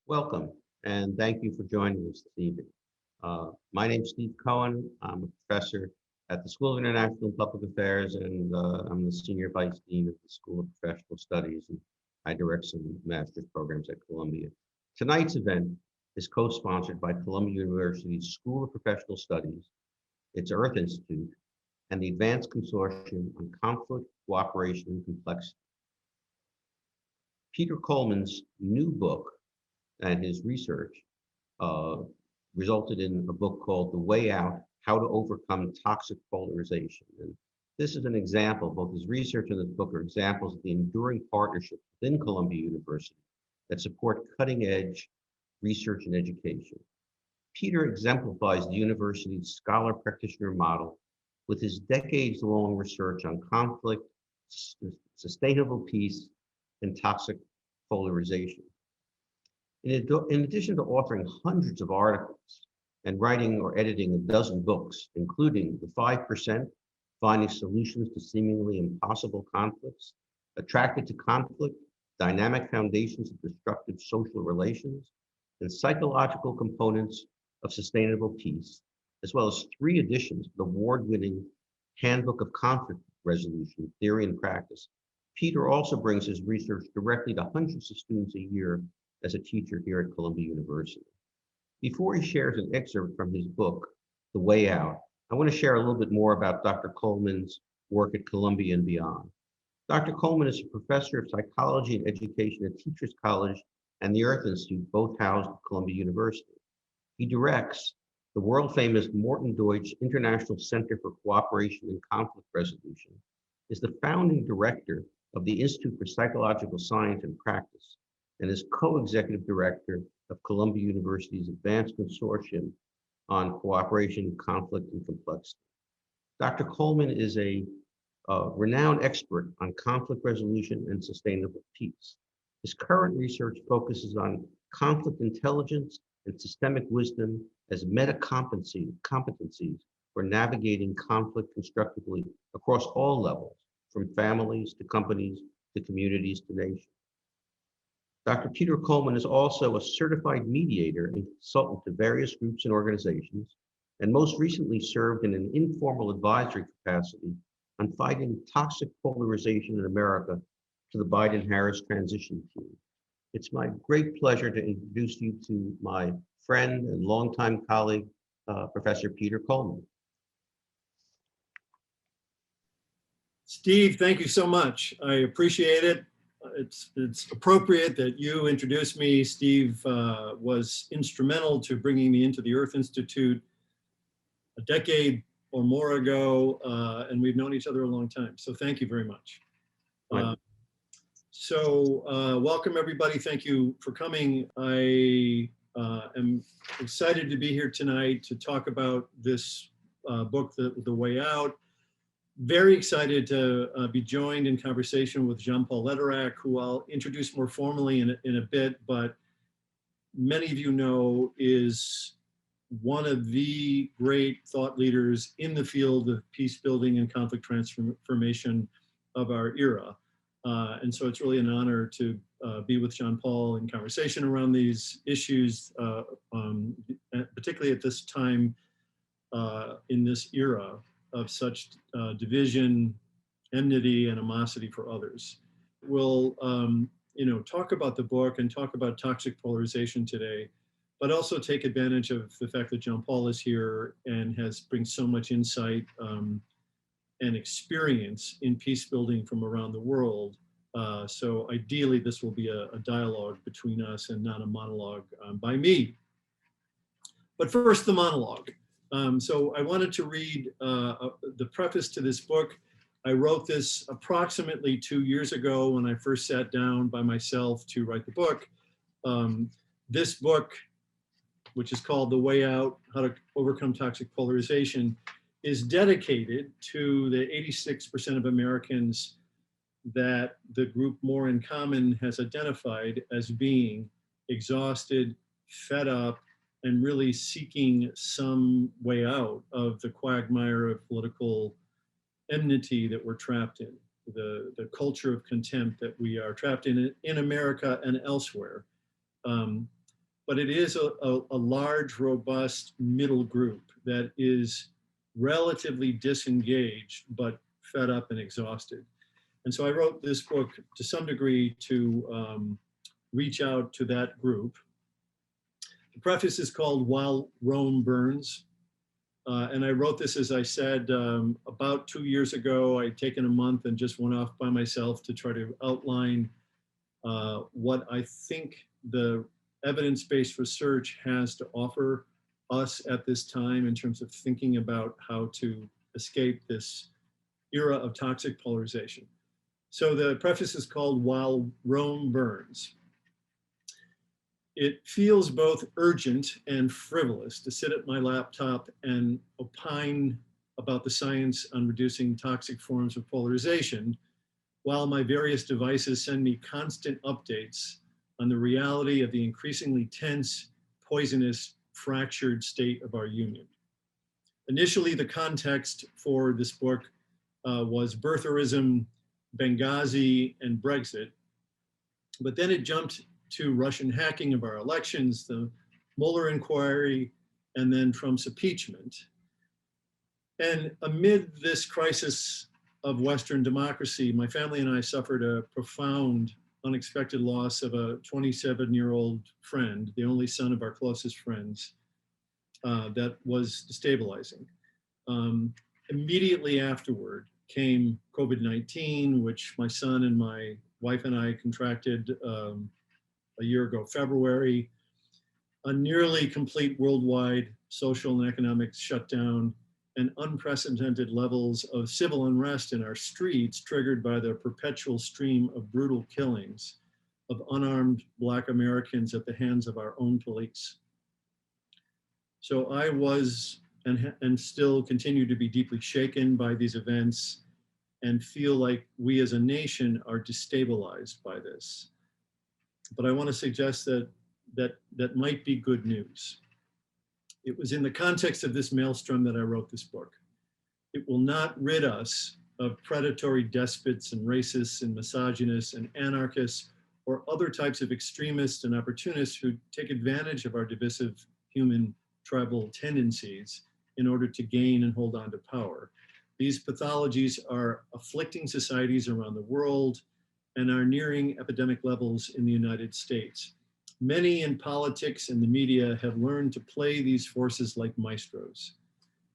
Welcome, and thank you for joining us this evening. My name's Steve Cohen. I'm a professor at the School of International Public Affairs, and I'm the Senior Vice Dean of the School of Professional Studies, and I direct some master's programs at Columbia. Tonight's event is co-sponsored by Columbia University's School of Professional Studies, its Earth Institute, and the Advanced Consortium on Conflict, Cooperation, and Complexity. Peter Coleman's new book and his research resulted in a book called The Way Out, How to Overcome Toxic Polarization. And this is an example, both his research and this book are examples of the enduring partnerships within Columbia University that support cutting-edge research and education. Peter exemplifies the university's scholar-practitioner model with his decades-long research on conflict, sustainable peace, and toxic polarization. In addition to authoring hundreds of articles and writing or editing a dozen books, including The 5%, Finding Solutions to Seemingly Impossible Conflicts, Attracted to Conflict, Dynamic Foundations of Destructive Social Relations, and Psychological Components of Sustainable Peace, as well as 3 editions of the award-winning Handbook of Conflict Resolution, Theory and Practice. Peter also brings his research directly to hundreds of students a year as a teacher here at Columbia University. Before he shares an excerpt from his book, The Way Out, I want to share a little bit more about Dr. Coleman's work at Columbia and beyond. Dr. Coleman is a professor of psychology and education at Teachers College and the Earth Institute, both housed at Columbia University. He directs the world-famous Morton Deutsch International Center for Cooperation and Conflict Resolution, is the founding director of the Institute for Psychological Science and Practice, and is co-executive director of Columbia University's Advanced Consortium on Cooperation, Conflict, and Complexity. Dr. Coleman is a renowned expert on conflict resolution and sustainable peace. His current research focuses on conflict intelligence and systemic wisdom as competencies for navigating conflict constructively across all levels, from families to companies to communities to nations. Dr. Peter Coleman is also a certified mediator and consultant to various groups and organizations, and most recently served in an informal advisory capacity on fighting toxic polarization in America to the Biden-Harris transition team. It's my great pleasure to introduce you to my friend and longtime colleague, Professor Peter Coleman. Steve, thank you so much. I appreciate it. It's appropriate that you introduce me. Steve was instrumental to bringing me into the Earth Institute a decade or more ago, and we've known each other a long time. So thank you very much. Welcome everybody. Thank you for coming. I am excited to be here tonight to talk about this book, The Way Out. Very excited to be joined in conversation with Paul Lederach, who I'll introduce more formally in a bit, but many of you know is one of the great thought leaders in the field of peace building and conflict transformation of our era. And so it's really an honor to be with Paul in conversation around these issues, particularly at this time in this era of such division, enmity, and animosity for others. We'll talk about the book and talk about toxic polarization today, but also take advantage of the fact that Paul is here and brings so much insight and experience in peace building from around the world. So ideally, this will be a dialogue between us and not a monologue by me. But first, the monologue. So I wanted to read the preface to this book. I wrote this approximately 2 years ago when I first sat down by myself to write the book. This book, which is called The Way Out, How to Overcome Toxic Polarization, is dedicated to the 86% of Americans that the group More in Common has identified as being exhausted, fed up, and really seeking some way out of the quagmire of political enmity that we're trapped in, the culture of contempt that we are trapped in America and elsewhere. but it is a large, robust middle group that is relatively disengaged, but fed up and exhausted. And so I wrote this book to some degree to reach out to that group. The preface is called While Rome Burns. And I wrote this, as I said, about 2 years ago. I'd taken a month and just went off by myself to try to outline what I think the evidence-based research has to offer us at this time in terms of thinking about how to escape this era of toxic polarization. So the preface is called While Rome Burns. It feels both urgent and frivolous to sit at my laptop and opine about the science on reducing toxic forms of polarization, while my various devices send me constant updates on the reality of the increasingly tense, poisonous, fractured state of our union. Initially, the context for this book was birtherism, Benghazi, and Brexit, but then it jumped to Russian hacking of our elections, the Mueller inquiry, and then Trump's impeachment. And amid this crisis of Western democracy, my family and I suffered a profound, unexpected loss of a 27-year-old friend, the only son of our closest friends, that was destabilizing. Immediately afterward came COVID-19, which my son and my wife and I contracted a year ago, February, a nearly complete worldwide social and economic shutdown, and unprecedented levels of civil unrest in our streets triggered by the perpetual stream of brutal killings of unarmed Black Americans at the hands of our own police. So I was and still continue to be deeply shaken by these events and feel like we as a nation are destabilized by this. But I want to suggest that might be good news. It was in the context of this maelstrom that I wrote this book. It will not rid us of predatory despots and racists and misogynists and anarchists or other types of extremists and opportunists who take advantage of our divisive human tribal tendencies in order to gain and hold on to power. These pathologies are afflicting societies around the world and are nearing epidemic levels in the United States. Many in politics and the media have learned to play these forces like maestros.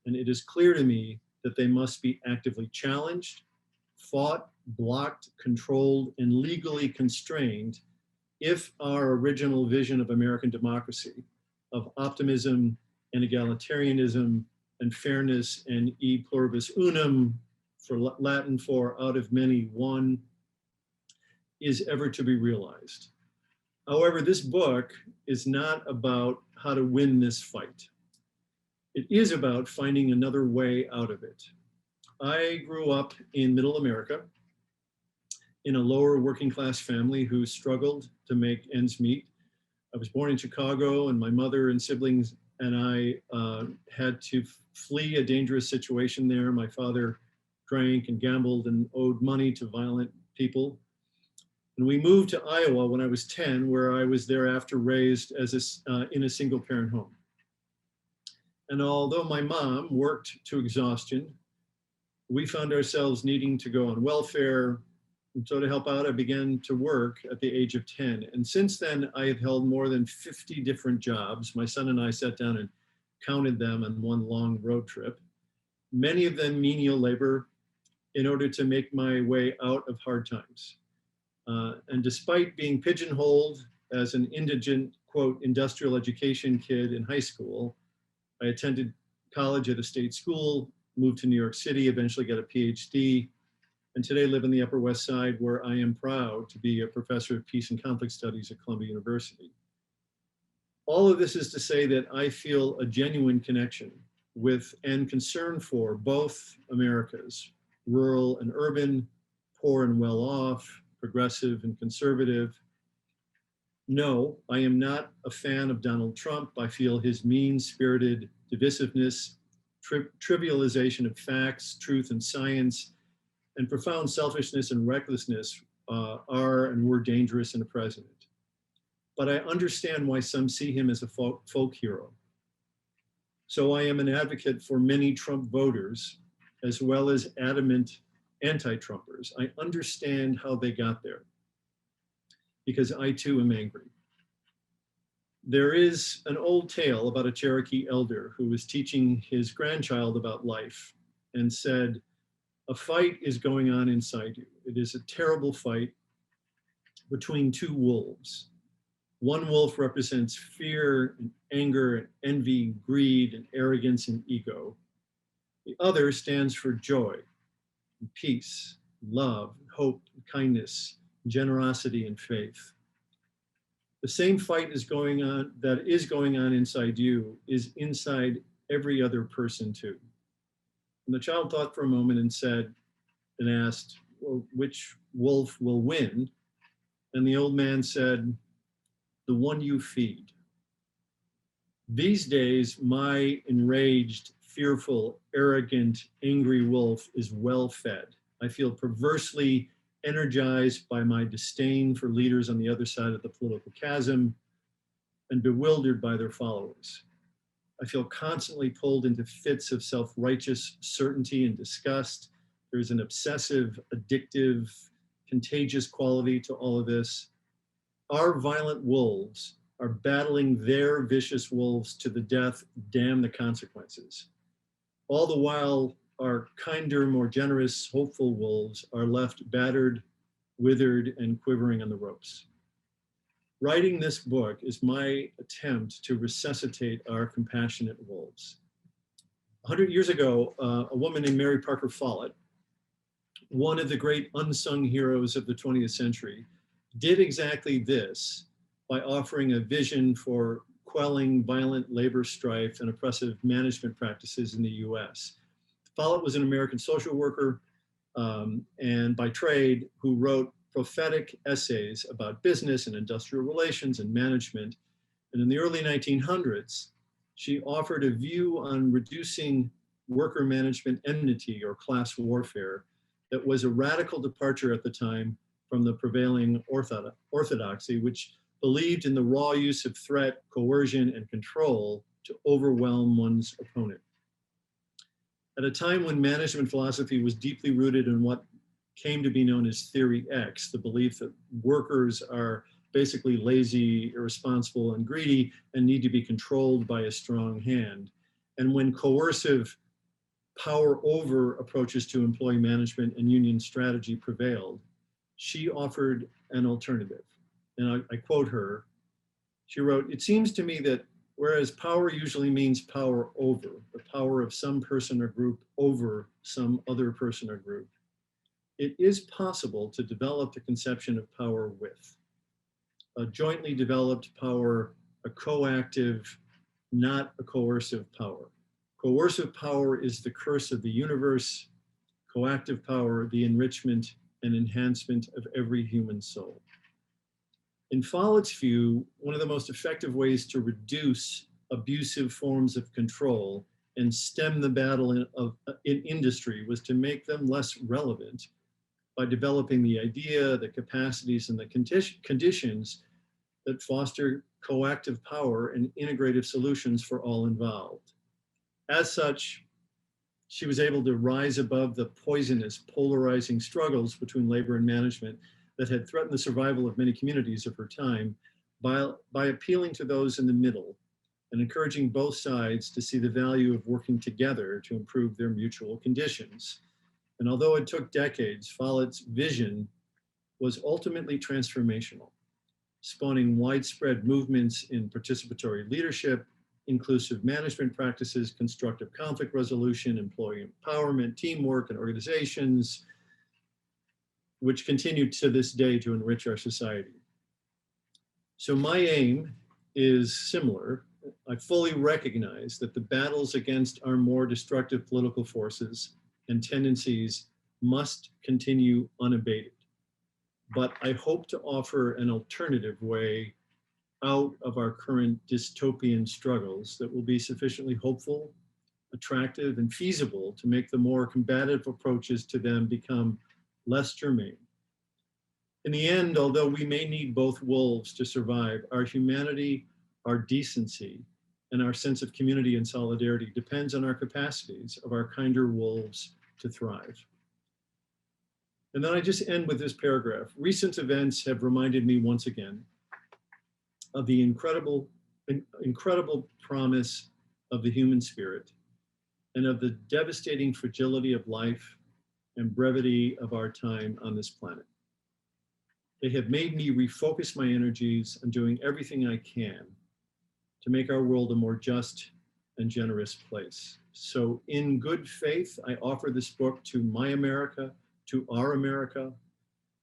And it is clear to me that they must be actively challenged, fought, blocked, controlled, and legally constrained if our original vision of American democracy, of optimism and egalitarianism and fairness and e pluribus unum, for Latin for out of many one, is ever to be realized. However, this book is not about how to win this fight. It is about finding another way out of it. I grew up in Middle America in a lower working class family who struggled to make ends meet. I was born in Chicago, and my mother and siblings and I had to flee a dangerous situation there. My father drank and gambled and owed money to violent people. And we moved to Iowa when I was 10, where I was thereafter raised as in a single parent home. And although my mom worked to exhaustion, we found ourselves needing to go on welfare. And so to help out, I began to work at the age of 10. And since then, I have held more than 50 different jobs. My son and I sat down and counted them on one long road trip, many of them menial labor, in order to make my way out of hard times. And despite being pigeonholed as an indigent, quote, industrial education kid in high school, I attended college at a state school, moved to New York City, eventually got a PhD, and today live in the Upper West Side, where I am proud to be a professor of peace and conflict studies at Columbia University. All of this is to say that I feel a genuine connection with and concern for both Americas, rural and urban, poor and well off, progressive and conservative. No, I am not a fan of Donald Trump. I feel his mean-spirited divisiveness, trivialization of facts, truth, and science, and profound selfishness and recklessness are and were dangerous in a president. but I understand why some see him as a folk hero. So I am an advocate for many Trump voters, as well as adamant anti-Trumpers. I understand how they got there, because I too am angry. There is an old tale about a Cherokee elder who was teaching his grandchild about life and said, "A fight is going on inside you. It is a terrible fight between two wolves. One wolf represents fear and anger and envy, greed and arrogance and ego. The other stands for joy and peace, love, hope, and kindness, generosity and faith. The same fight that is going on inside you is inside every other person too." And the child thought for a moment and asked, "Well, which wolf will win?" And the old man said, "The one you feed." These days, my enraged, fearful, arrogant, angry wolf is well fed. I feel perversely energized by my disdain for leaders on the other side of the political chasm and bewildered by their followers. I feel constantly pulled into fits of self-righteous certainty and disgust. There's an obsessive, addictive, contagious quality to all of this. Our violent wolves are battling their vicious wolves to the death, damn the consequences. All the while, our kinder, more generous, hopeful wolves are left battered, withered, and quivering on the ropes. Writing this book is my attempt to resuscitate our compassionate wolves. 100 years ago, a woman named Mary Parker Follett, one of the great unsung heroes of the 20th century, did exactly this by offering a vision for quelling violent labor strife and oppressive management practices in the US. Follett was an American social worker and by trade who wrote prophetic essays about business and industrial relations and management. And in the early 1900s, she offered a view on reducing worker management enmity or class warfare that was a radical departure at the time from the prevailing orthodoxy, which believed in the raw use of threat, coercion, and control to overwhelm one's opponent. At a time when management philosophy was deeply rooted in what came to be known as Theory X, the belief that workers are basically lazy, irresponsible, and greedy and need to be controlled by a strong hand. And when coercive power over approaches to employee management and union strategy prevailed, she offered an alternative. And I quote her. She wrote, "It seems to me that whereas power usually means power over, the power of some person or group over some other person or group, it is possible to develop the conception of power with a jointly developed power, a coactive, not a coercive power. Coercive power is the curse of the universe, coactive power, the enrichment and enhancement of every human soul." In Follett's view, one of the most effective ways to reduce abusive forms of control and stem the battle in industry was to make them less relevant by developing the idea, the capacities, and the conditions that foster coactive power and integrative solutions for all involved. As such, she was able to rise above the poisonous, polarizing struggles between labor and management that had threatened the survival of many communities of her time by appealing to those in the middle and encouraging both sides to see the value of working together to improve their mutual conditions. And although it took decades, Follett's vision was ultimately transformational, spawning widespread movements in participatory leadership, inclusive management practices, constructive conflict resolution, employee empowerment, teamwork, and organizations, which continue to this day to enrich our society. So my aim is similar. I fully recognize that the battles against our more destructive political forces and tendencies must continue unabated. But I hope to offer an alternative way out of our current dystopian struggles that will be sufficiently hopeful, attractive, and feasible to make the more combative approaches to them become less germane. In the end, although we may need both wolves to survive, our humanity, our decency, and our sense of community and solidarity depends on our capacities of our kinder wolves to thrive. And then I just end with this paragraph. Recent events have reminded me once again of the incredible promise of the human spirit and of the devastating fragility of life and brevity of our time on this planet. They have made me refocus my energies on doing everything I can to make our world a more just and generous place. So in good faith, I offer this book to my America, to our America,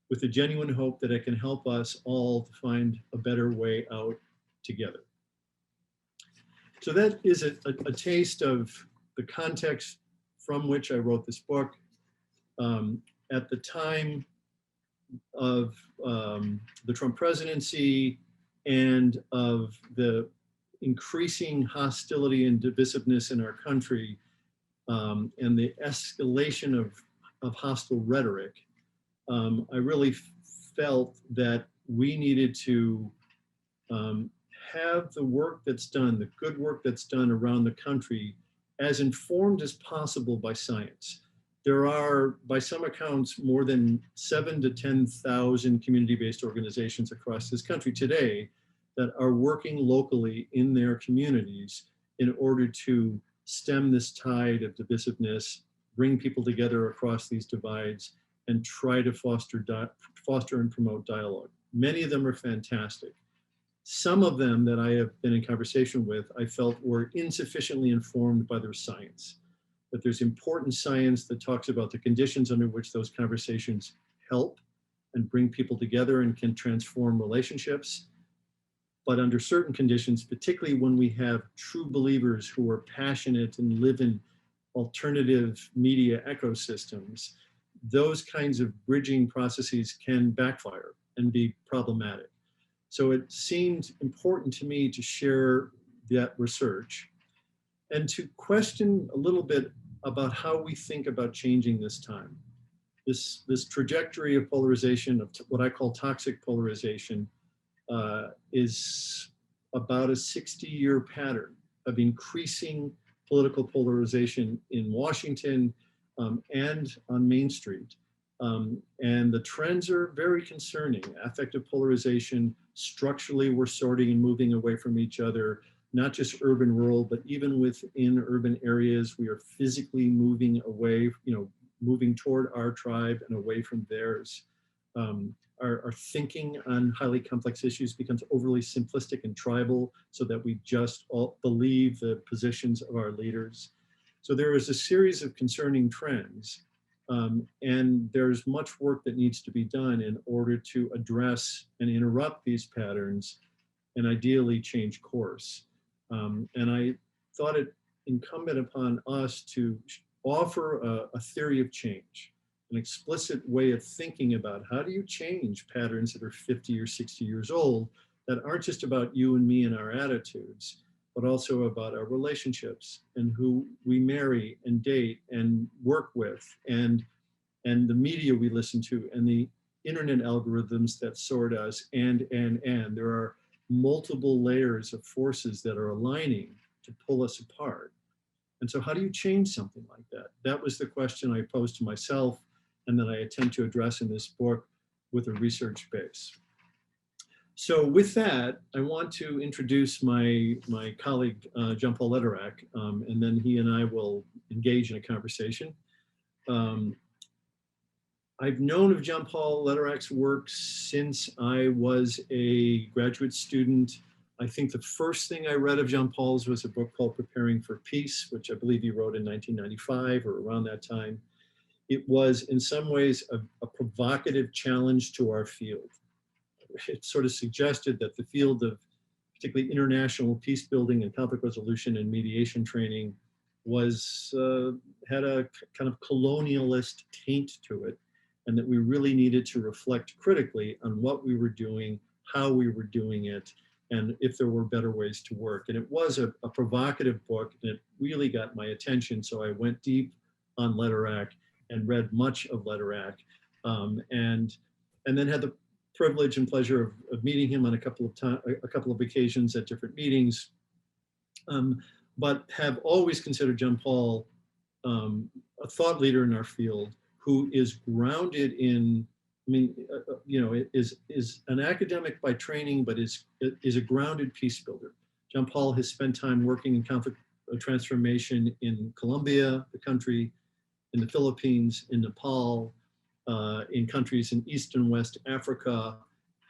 with the genuine hope that it can help us all to find a better way out together. So that is a taste of the context from which I wrote this book. At the time of the Trump presidency and of the increasing hostility and divisiveness in our country, and the escalation of hostile rhetoric, I really felt that we needed to have the work that's done, the good work that's done around the country, as informed as possible by science. There are, by some accounts, more than 7,000 to 10,000 community-based organizations across this country today that are working locally in their communities in order to stem this tide of divisiveness, bring people together across these divides, and try to foster and promote dialogue. Many of them are fantastic. Some of them that I have been in conversation with, I felt were insufficiently informed by their science. But there's important science that talks about the conditions under which those conversations help and bring people together and can transform relationships. But under certain conditions, particularly when we have true believers who are passionate and live in alternative media ecosystems, those kinds of bridging processes can backfire and be problematic. So it seemed important to me to share that research and to question a little bit about how we think about changing this time. This trajectory of polarization, of what I call toxic polarization, is about a 60-year pattern of increasing political polarization in Washington and on Main Street. And the trends are very concerning. Affective polarization, structurally we're sorting and moving away from each other, not just urban, rural, but even within urban areas, we are physically moving away, moving toward our tribe and away from theirs. Our thinking on highly complex issues becomes overly simplistic and tribal so that we just all believe the positions of our leaders. So there is a series of concerning trends, and there's much work that needs to be done in order to address and interrupt these patterns and ideally change course. And I thought it incumbent upon us to offer a theory of change, an explicit way of thinking about how do you change patterns that are 50 or 60 years old that aren't just about you and me and our attitudes, but also about our relationships and who we marry and date and work with, and the media we listen to, and the internet algorithms that sort us, and. There are multiple layers of forces that are aligning to pull us apart. And so how do you change something like that? That was the question I posed to myself and that I attempt to address in this book with a research base. So with that, I want to introduce my colleague, Paul Lederach, and then he and I will engage in a conversation. I've known of Paul Lederach's work since I was a graduate student. I think the first thing I read of Paul's was a book called Preparing for Peace, which I believe he wrote in 1995 or around that time. It was in some ways a provocative challenge to our field. It sort of suggested that the field of particularly international peace building and conflict resolution and mediation training had a kind of colonialist taint to it, and that we really needed to reflect critically on what we were doing, how we were doing it, and if there were better ways to work. And it was a provocative book, and it really got my attention, so I went deep on Lederach and read much of Lederach, and then had the privilege and pleasure of meeting him on a couple of occasions at different meetings, but have always considered John Paul a thought leader in our field who is grounded in, is an academic by training, but is a grounded peace builder. John Paul has spent time working in conflict transformation in Colombia, the country, in the Philippines, in Nepal, in countries in East and West Africa,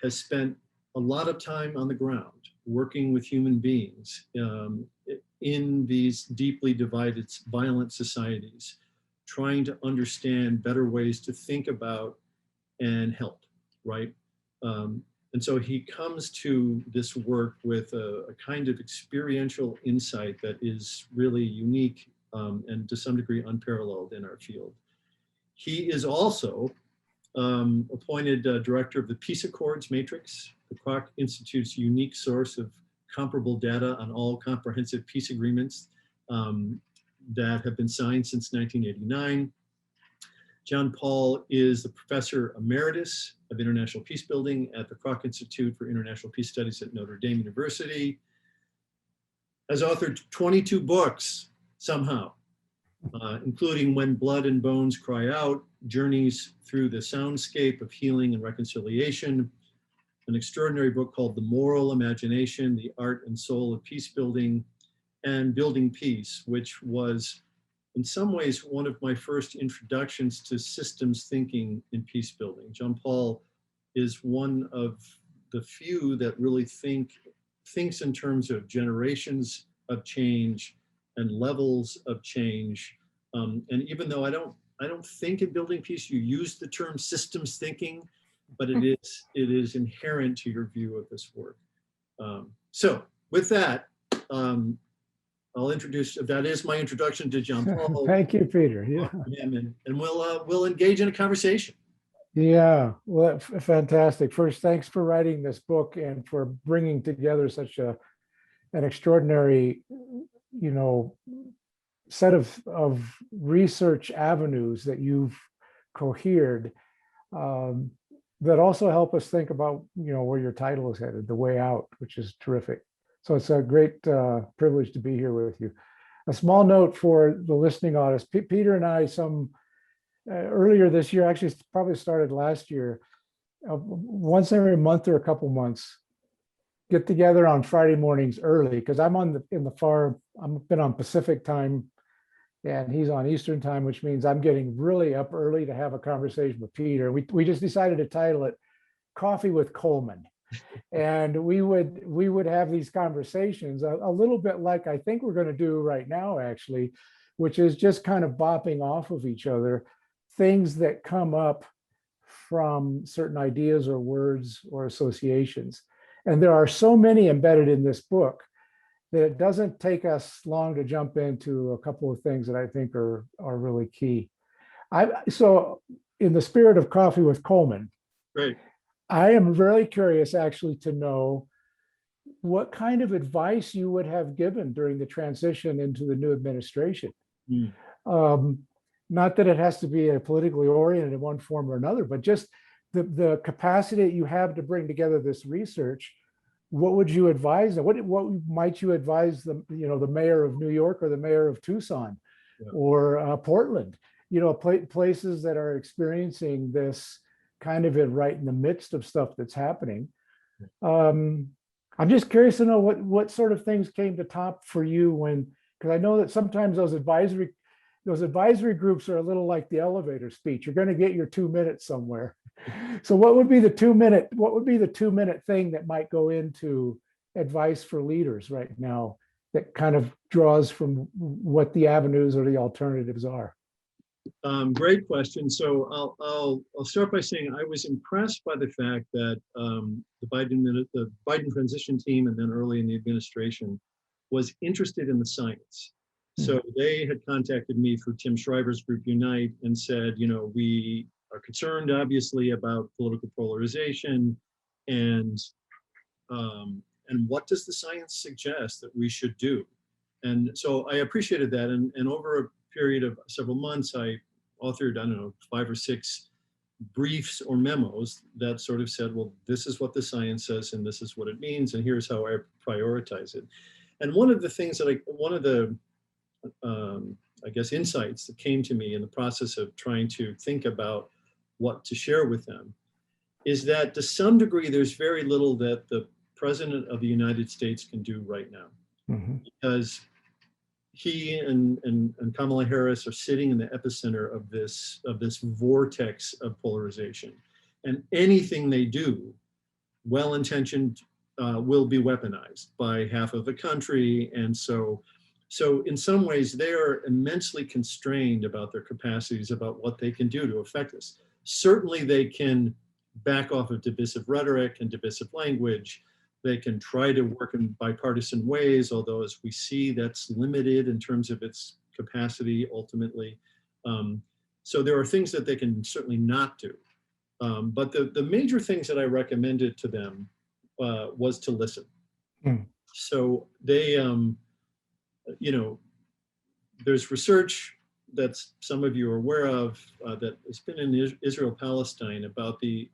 has spent a lot of time on the ground working with human beings in these deeply divided, violent societies, trying to understand better ways to think about and help, right? And so he comes to this work with a kind of experiential insight that is really unique and to some degree unparalleled in our field. He is also appointed director of the Peace Accords Matrix, the Kroc Institute's unique source of comparable data on all comprehensive peace agreements that have been signed since 1989. John Paul is the Professor Emeritus of International Peacebuilding at the Kroc Institute for International Peace Studies at Notre Dame University. Has authored 22 books somehow, including When Blood and Bones Cry Out, Journeys Through the Soundscape of Healing and Reconciliation, an extraordinary book called The Moral Imagination, The Art and Soul of Peacebuilding, and Building Peace, which was in some ways one of my first introductions to systems thinking in peacebuilding. John Paul is one of the few that really thinks in terms of generations of change and levels of change. And even though I don't think in building peace, you use the term systems thinking, but it is inherent to your view of this work. So with that, I'll introduce, that is my introduction to John Paul. Thank you, Peter. Yeah. And we'll engage in a conversation. Yeah, well, fantastic. First, thanks for writing this book and for bringing together such an extraordinary, set of research avenues that you've cohered that also help us think about, where your title is headed, The Way Out, which is terrific. So it's a great privilege to be here with you. A small note for the listening audience. Peter and I, earlier this year, actually probably started last year, once every month or a couple months, get together on Friday mornings early, because I'm I've been on Pacific time and he's on Eastern time, which means I'm getting really up early to have a conversation with Peter. We just decided to title it Coffee with Coleman. And we would have these conversations a little bit like I think we're going to do right now, actually, which is just kind of bopping off of each other, things that come up from certain ideas or words or associations. And there are so many embedded in this book that it doesn't take us long to jump into a couple of things that I think are really key. So in the spirit of Coffee with Coleman, great. I am very curious actually to know what kind of advice you would have given during the transition into the new administration. Not that it has to be a politically oriented in one form or another, but just the capacity that you have to bring together this research. What would you advise them? What might you advise the mayor of New York or the mayor of Tucson, or Portland, places that are experiencing this kind of right in the midst of stuff that's happening. I'm just curious to know what sort of things came to top for you because I know that sometimes those advisory groups are a little like the elevator speech. You're going to get your 2 minutes somewhere. So what would be the 2 minute thing that might go into advice for leaders right now that kind of draws from what the avenues or the alternatives are? Great question. So I'll start by saying I was impressed by the fact that the Biden transition team and then early in the administration was interested in the science. So they had contacted me through Tim Shriver's group Unite and said, we are concerned obviously about political polarization and what does the science suggest that we should do? And so I appreciated that. And over a period of several months, I authored, 5 or 6 briefs or memos that sort of said, well, this is what the science says and this is what it means and here's how I prioritize it. And one of the things that I guess, insights that came to me in the process of trying to think about what to share with them is that to some degree, there's very little that the President of the United States can do right now. Mhm. Because he and Kamala Harris are sitting in the epicenter of this vortex of polarization. And anything they do, well-intentioned, will be weaponized by half of the country. And so in some ways, they are immensely constrained about their capacities, about what they can do to affect this. Certainly, they can back off of divisive rhetoric and divisive language. They can try to work in bipartisan ways, although as we see, that's limited in terms of its capacity ultimately. So there are things that they can certainly not do. But the major things that I recommended to them was to listen. So they, there's research that some of you are aware of that has been in Israel-Palestine about the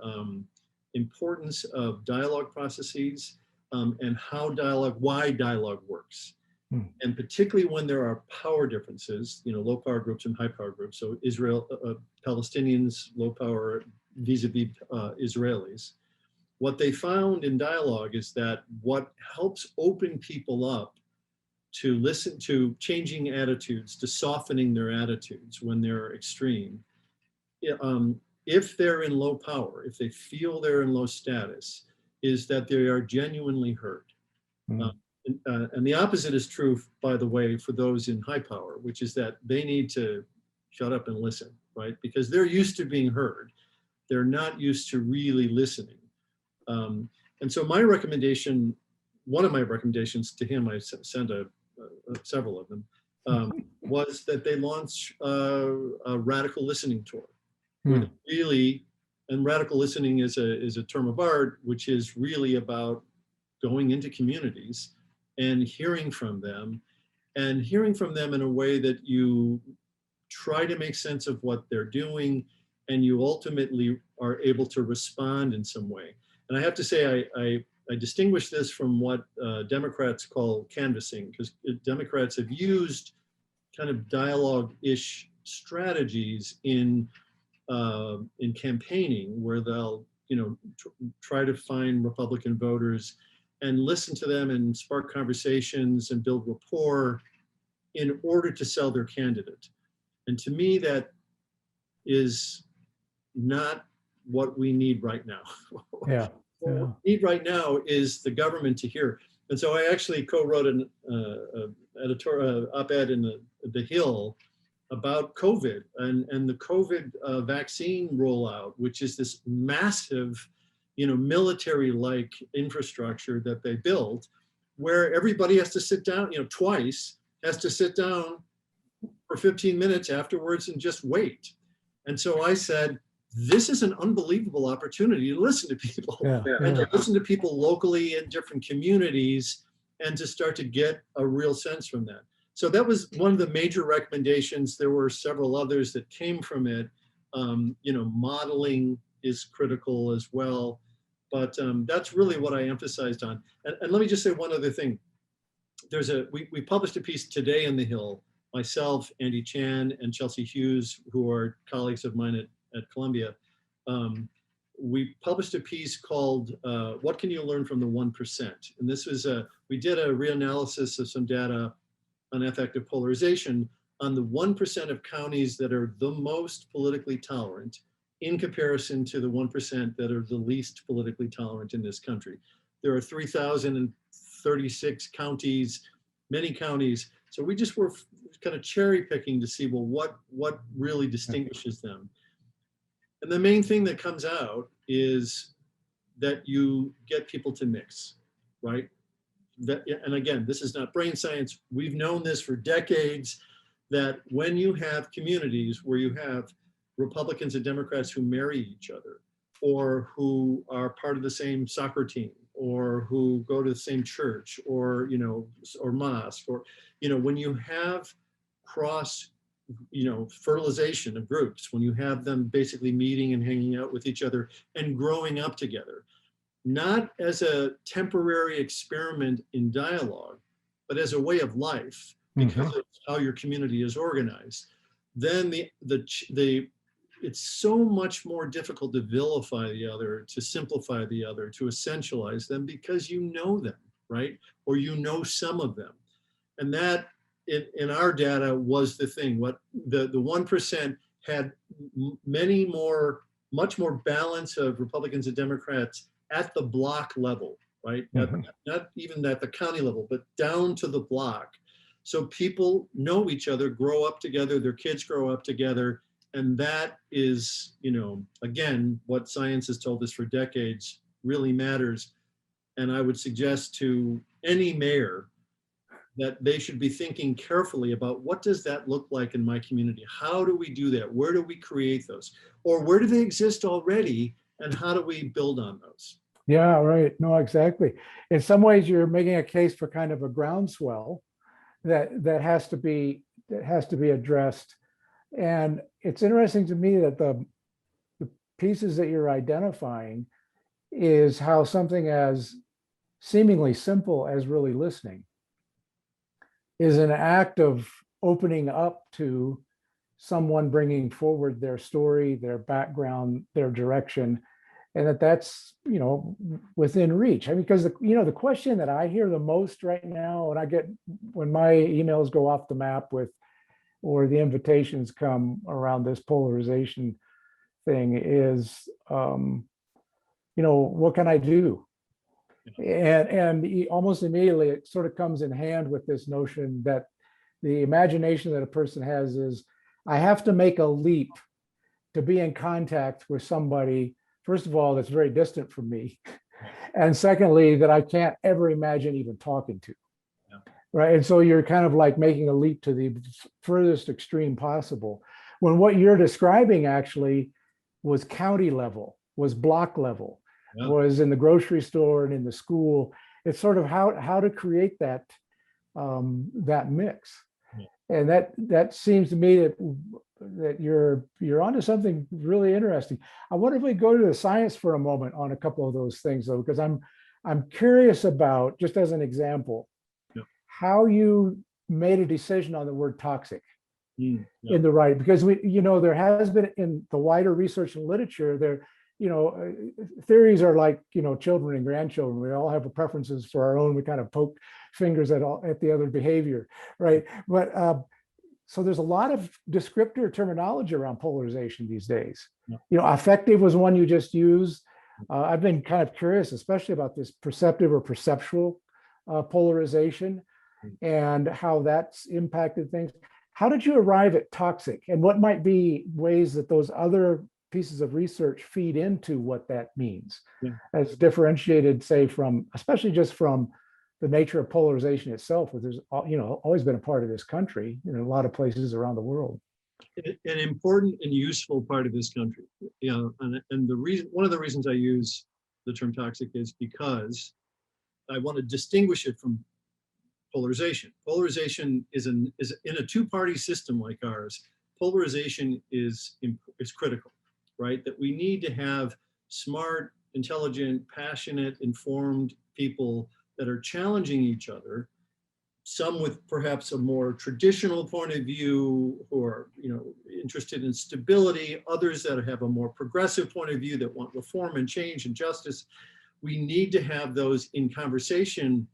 importance of dialogue processes and why dialogue works. And particularly when there are power differences, low power groups and high power groups. So Palestinians, low power vis-a-vis Israelis. What they found in dialogue is that what helps open people up to listen to changing attitudes, to softening their attitudes when they're extreme, if they're in low power, if they feel they're in low status, is that they are genuinely heard. And the opposite is true, by the way, for those in high power, which is that they need to shut up and listen, right? Because they're used to being heard. They're not used to really listening. And so my recommendation, one of my recommendations to him, I sent several of them, was that they launch a radical listening tour. Really, and radical listening is a term of art, which is really about going into communities and hearing from them in a way that you try to make sense of what they're doing, and you ultimately are able to respond in some way. And I have to say, I distinguish this from what Democrats call canvassing, because Democrats have used kind of dialogue-ish strategies in campaigning, where they'll try to find Republican voters and listen to them and spark conversations and build rapport in order to sell their candidate. And to me, that is not what we need right now. Yeah. What we need right now is the government to hear. And so I actually co-wrote an editorial op-ed in the Hill about COVID and the COVID vaccine rollout, which is this massive, military-like infrastructure that they built, where everybody has to sit down, twice, has to sit down for 15 minutes afterwards and just wait. And so I said, this is an unbelievable opportunity to listen to people and to listen to people locally in different communities and to start to get a real sense from that. So that was one of the major recommendations. There were several others that came from it. Modeling is critical as well. But that's really what I emphasized on. And let me just say one other thing. We published a piece today in the Hill, myself, Andy Chan, and Chelsea Hughes, who are colleagues of mine at Columbia. We published a piece called What Can You Learn from the 1%? And this was we did a reanalysis of some data on affective polarization on the 1% of counties that are the most politically tolerant in comparison to the 1% that are the least politically tolerant in this country. There are 3,036 counties, many counties. So we just were kind of cherry picking to see, well, what really distinguishes them. And the main thing that comes out is that you get people to mix, right? And again, this is not brain science. We've known this for decades, that when you have communities where you have Republicans and Democrats who marry each other, or who are part of the same soccer team, or who go to the same church, or or mosque, or when you have cross fertilization of groups, when you have them basically meeting and hanging out with each other and growing up together, not as a temporary experiment in dialogue, but as a way of life, because of how your community is organized, then it's so much more difficult to vilify the other, to simplify the other, to essentialize them, because you know them, right? Or you know some of them. And that, in our data, was the thing. What the 1% had much more balance of Republicans and Democrats at the block level, right? Not even at the county level, but down to the block. So people know each other, grow up together, their kids grow up together. And that is, again, what science has told us for decades really matters. And I would suggest to any mayor that they should be thinking carefully about, what does that look like in my community? How do we do that? Where do we create those? Or where do they exist already? And how do we build on those? Yeah, right. No, exactly. In some ways, you're making a case for kind of a groundswell that has to be addressed. And it's interesting to me that the pieces that you're identifying is how something as seemingly simple as really listening is an act of opening up to someone bringing forward their story, their background, their direction, and that's within reach. I mean, because the question that I hear the most right now, and I get when my emails go off the map or the invitations come around this polarization thing, is what can I do? And almost immediately it sort of comes in hand with this notion that the imagination that a person has is, I have to make a leap to be in contact with somebody, first of all, that's very distant from me, and secondly, that I can't ever imagine even talking to. Yeah. Right. And so you're kind of like making a leap to the furthest extreme possible, when what you're describing actually was county level, was block level. Yeah. Was in the grocery store and in the school. It's sort of how to create that mix. Yeah. And that seems to me that you're onto something really interesting. I wonder if we go to the science for a moment on a couple of those things, though, because I'm curious about, just as an example, yeah, how you made a decision on the word toxic. Yeah. In the writing, because there has been, in the wider research and literature, there, theories are like, children and grandchildren. We all have preferences for our own. We kind of poke fingers at the other behavior, right? But so there's a lot of descriptor terminology around polarization these days. Yeah. Affective was one you just used. I've been kind of curious, especially about this perceptive or perceptual polarization and how that's impacted things. How did you arrive at toxic, and what might be ways that those other pieces of research feed into what that means, yeah, as differentiated, say, from, especially just from the nature of polarization itself, which is, always been a part of this country in a lot of places around the world. An important and useful part of this country, and the reason, one of the reasons I use the term toxic is because I want to distinguish it from polarization. Polarization is in a two-party system like ours. Polarization is critical. Right? That we need to have smart, intelligent, passionate, informed people that are challenging each other, some with perhaps a more traditional point of view, who are interested in stability, others that have a more progressive point of view that want reform and change and justice. We need to have those in conversation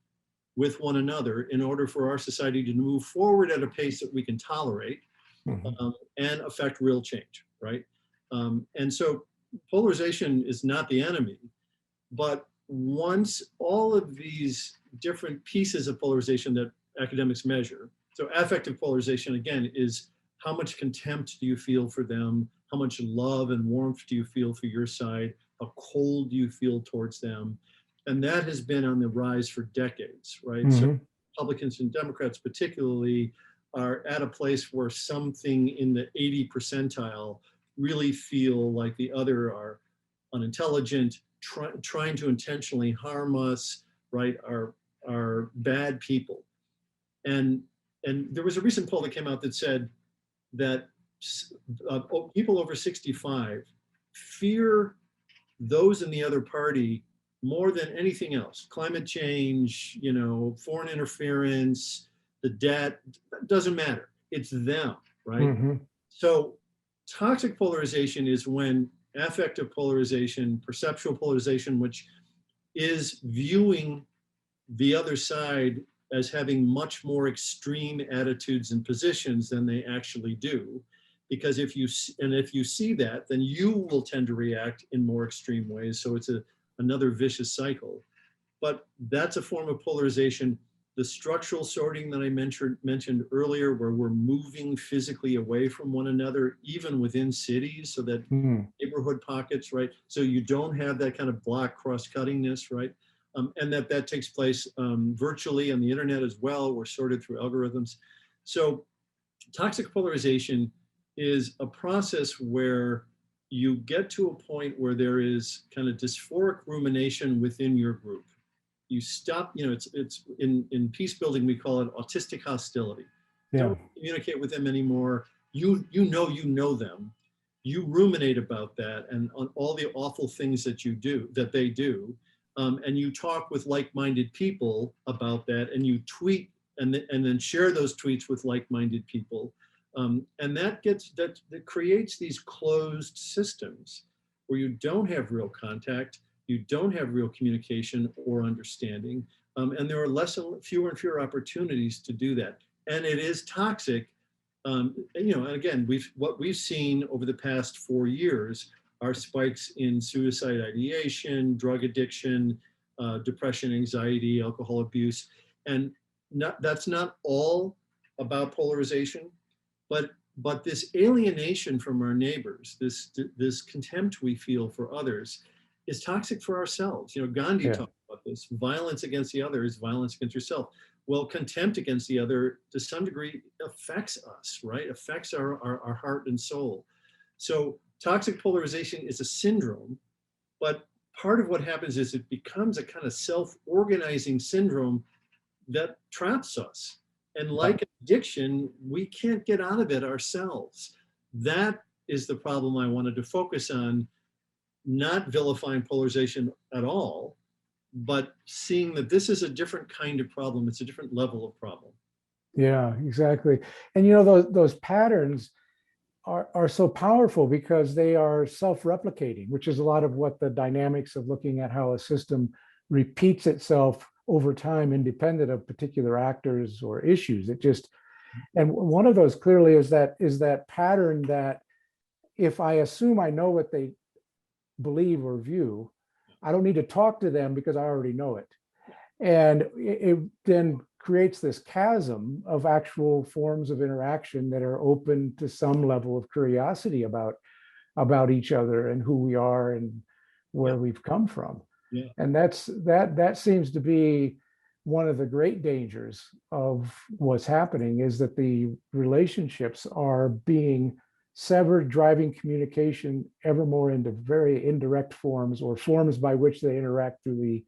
with one another in order for our society to move forward at a pace that we can tolerate, mm-hmm, and affect real change, right? And so polarization is not the enemy, but once all of these different pieces of polarization that academics measure, so affective polarization, again, is how much contempt do you feel for them? How much love and warmth do you feel for your side? How cold do you feel towards them? And that has been on the rise for decades, right? Mm-hmm. So Republicans and Democrats particularly are at a place where something in the 80 percentile really feel like the other are unintelligent, trying to intentionally harm us, right, are bad people. And there was a recent poll that came out that said that people over 65 fear those in the other party more than anything else. Climate change, you know, foreign interference, the debt, doesn't matter. It's them, right? So toxic polarization is when affective polarization, perceptual polarization, which is viewing the other side as having much more extreme attitudes and positions than they actually do. Because if you see that, then you will tend to react in more extreme ways. So it's another vicious cycle. But that's a form of polarization. The structural sorting that I mentioned earlier, where we're moving physically away from one another, even within cities, so that neighborhood pockets, right? So you don't have that kind of block cross-cuttingness, right? And that takes place virtually on the internet as well. We're sorted through algorithms. So toxic polarization is a process where you get to a point where there is kind of dysphoric rumination within your group. You stop, you know, it's in peace building, we call it autistic hostility. Yeah. Don't communicate with them anymore. You know them. You ruminate about that and on all the awful things that they do. And you talk with like-minded people about that, and you tweet and then share those tweets with like-minded people. And that creates these closed systems where you don't have real contact, you don't have real communication or understanding, and there are fewer and fewer opportunities to do that. And it is toxic. You know, and again, what we've seen over the past 4 years are spikes in suicide ideation, drug addiction, depression, anxiety, alcohol abuse, and that's not all about polarization. But this alienation from our neighbors, this contempt we feel for others, is toxic for ourselves. You know, Gandhi talked about this. Violence against the other is violence against yourself. Well, contempt against the other, to some degree, affects us, right? Affects our heart and soul. So toxic polarization is a syndrome, but part of what happens is it becomes a kind of self-organizing syndrome that traps us. And like addiction, we can't get out of it ourselves. That is the problem I wanted to focus on, not vilifying polarization at all, but seeing that this is a different kind of problem. It's a different level of problem. Yeah, exactly. And you know, those patterns are so powerful because they are self-replicating, which is a lot of what the dynamics of looking at how a system repeats itself over time, independent of particular actors or issues. It just, and one of those clearly is that pattern that if I assume I know what they believe or view, I don't need to talk to them because I already know it. And it then creates this chasm of actual forms of interaction that are open to some level of curiosity about each other and who we are and where we've come from. Yeah. And that seems to be one of the great dangers of what's happening, is that the relationships are being severed, driving communication ever more into very indirect forms, or forms by which they interact through the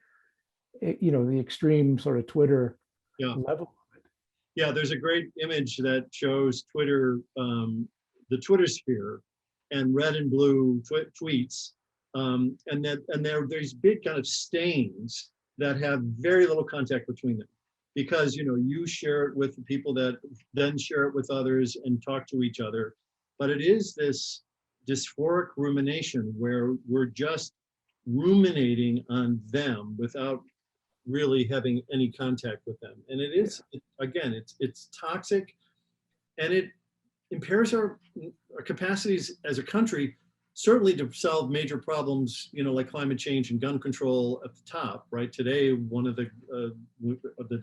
extreme sort of Twitter level. Yeah, there's a great image that shows Twitter, the Twitter sphere, and red and blue tweets, and there are these big kind of stains that have very little contact between them, because you share it with the people that then share it with others and talk to each other. But it is this dysphoric rumination where we're just ruminating on them without really having any contact with them. And it is, again, it's toxic, and it impairs our capacities as a country, certainly to solve major problems, like climate change and gun control at the top, right? Today, one of the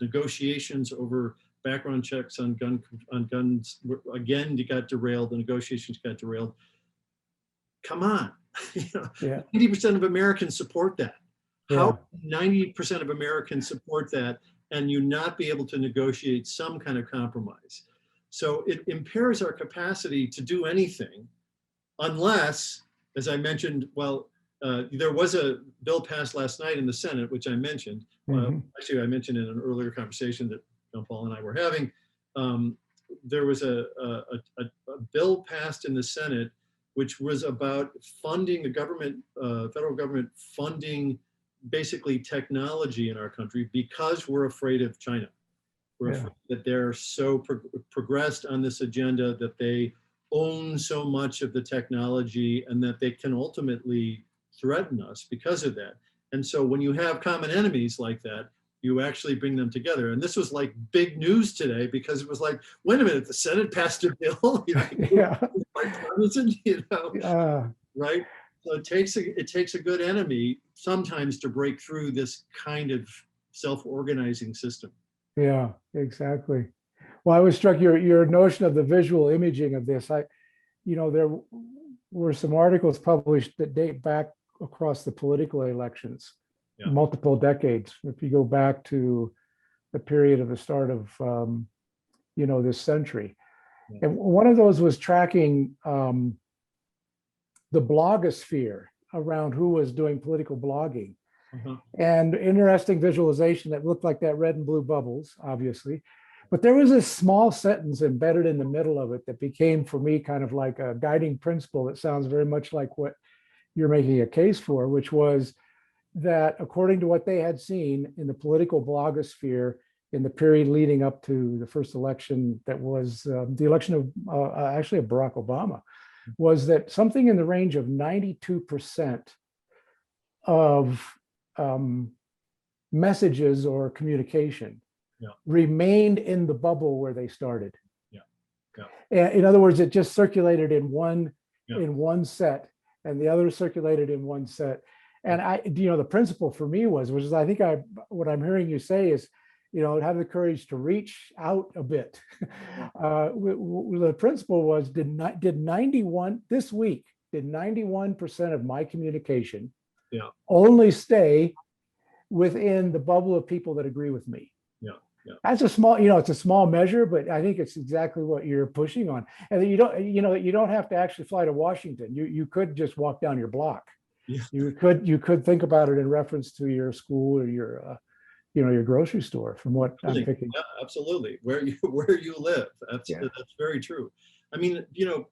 negotiations over background checks on guns again got derailed. The negotiations got derailed. Come on, 90% of Americans support that. How 90% of Americans support that and you not be able to negotiate some kind of compromise? So it impairs our capacity to do anything unless, as I mentioned, there was a bill passed last night in the Senate, which I mentioned. Actually, I mentioned in an earlier conversation that Paul and I were having, there was a bill passed in the Senate, which was about funding the government, federal government funding basically technology in our country because we're afraid of China. We're afraid that they're so progressed on this agenda that they own so much of the technology and that they can ultimately threaten us because of that. And so when you have common enemies like that, you actually bring them together. And this was like big news today because it was like, wait a minute, the Senate passed a bill, bipartisan, right? So it takes a good enemy sometimes to break through this kind of self-organizing system. Yeah, exactly. Well, I was struck your notion of the visual imaging of this. There were some articles published that date back across the political elections, multiple decades. If you go back to the period of the start of, this century. And one of those was tracking the blogosphere around who was doing political blogging. And interesting visualization that looked like that red and blue bubbles, obviously. But there was a small sentence embedded in the middle of it that became, for me, kind of like a guiding principle that sounds very much like what you're making a case for, which was that according to what they had seen in the political blogosphere in the period leading up to the first election, that was the election of actually of Barack Obama, was that something in the range of 92% of messages or communication remained in the bubble where they started. In other words, it just circulated in one set, and the other circulated in one set. And the principle for me was I think what I'm hearing you say is, have the courage to reach out a bit. The principle was, did 91% of my communication only stay within the bubble of people that agree with me? That's a small, it's a small measure, but I think it's exactly what you're pushing on. And you don't have to actually fly to Washington. You could just walk down your block. You could think about it in reference to your school or your grocery store, from what I'm picking. Yeah, absolutely. Where you live. That's very true. I mean,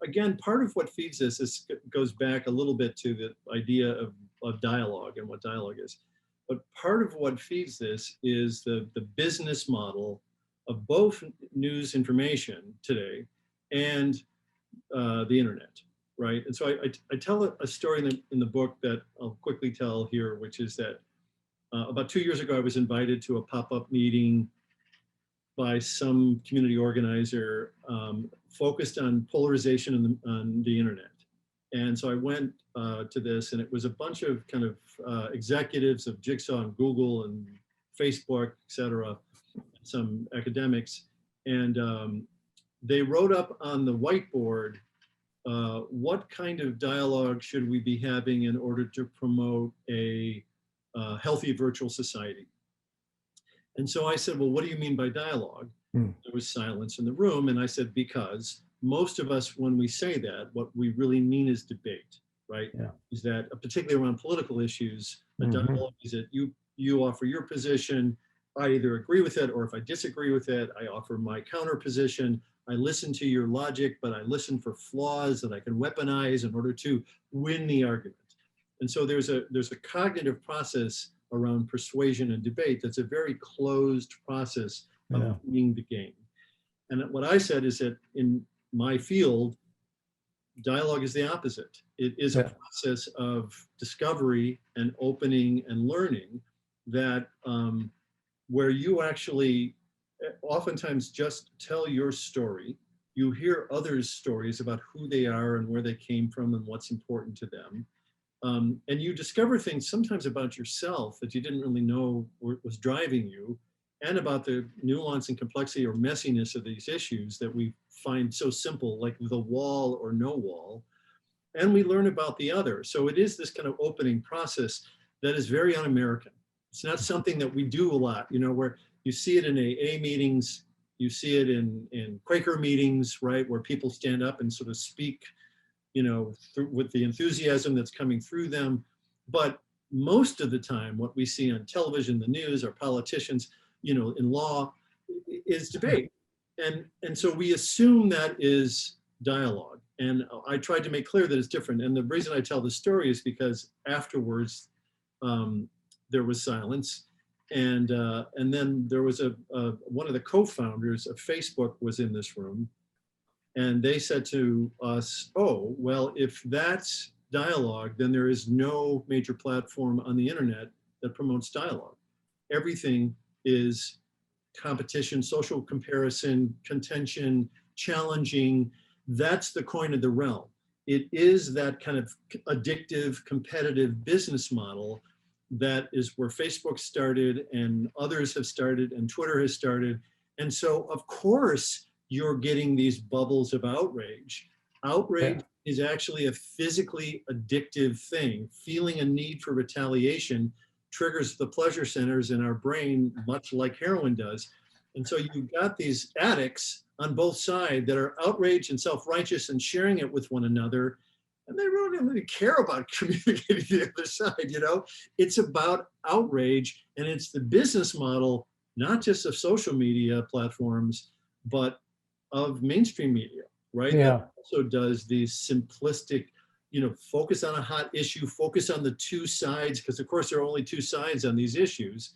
again, part of what feeds this goes back a little bit to the idea of dialogue and what dialogue is. But part of what feeds this is the business model of both news information today and the internet, right? And so I tell a story in the book that I'll quickly tell here, which is that about 2 years ago, I was invited to a pop-up meeting by some community organizer focused on polarization on the internet. And so I went to this, and it was a bunch of kind of executives of Jigsaw and Google and Facebook, et cetera, some academics. And they wrote up on the whiteboard, what kind of dialogue should we be having in order to promote a healthy virtual society? And so I said, well, what do you mean by dialogue? There was silence in the room. And I said, because most of us, when we say that, what we really mean is debate, right? Is that particularly around political issues, a dialogue is that you offer your position, I either agree with it, or if I disagree with it, I offer my counter position. I listen to your logic, but I listen for flaws that I can weaponize in order to win the argument. And so there's a cognitive process around persuasion and debate that's a very closed process of winning the game. And what I said is that in my field, dialogue is the opposite. It is a process of discovery and opening and learning that where you actually oftentimes just tell your story. You hear others' stories about who they are and where they came from and what's important to them. And you discover things sometimes about yourself that you didn't really know was driving you, and about the nuance and complexity or messiness of these issues that we find so simple, like the wall or no wall. And we learn about the other. So it is this kind of opening process that is very un-American. It's not something that we do a lot, where you see it in AA meetings, you see it in Quaker meetings, right, where people stand up and sort of speak, with the enthusiasm that's coming through them. But most of the time, what we see on television, the news, our politicians, in law, is debate. And so we assume that is dialogue. And I tried to make clear that it's different. And the reason I tell this story is because afterwards there was silence. And then there was one of the co-founders of Facebook was in this room. And they said to us, oh, well, if that's dialogue, then there is no major platform on the internet that promotes dialogue. Everything is competition, social comparison, contention, challenging. That's the coin of the realm. It is that kind of addictive, competitive business model that is where Facebook started and others have started and Twitter has started. And so, of course, you're getting these bubbles of outrage. Outrage is actually a physically addictive thing. Feeling a need for retaliation triggers the pleasure centers in our brain, much like heroin does. And so you've got these addicts on both sides that are outraged and self-righteous and sharing it with one another. And they really don't really care about communicating to the other side, you know? It's about outrage, and it's the business model, not just of social media platforms, but of mainstream media, right? Yeah. That also does these simplistic, you know, focus on a hot issue, focus on the two sides, because of course there are only two sides on these issues,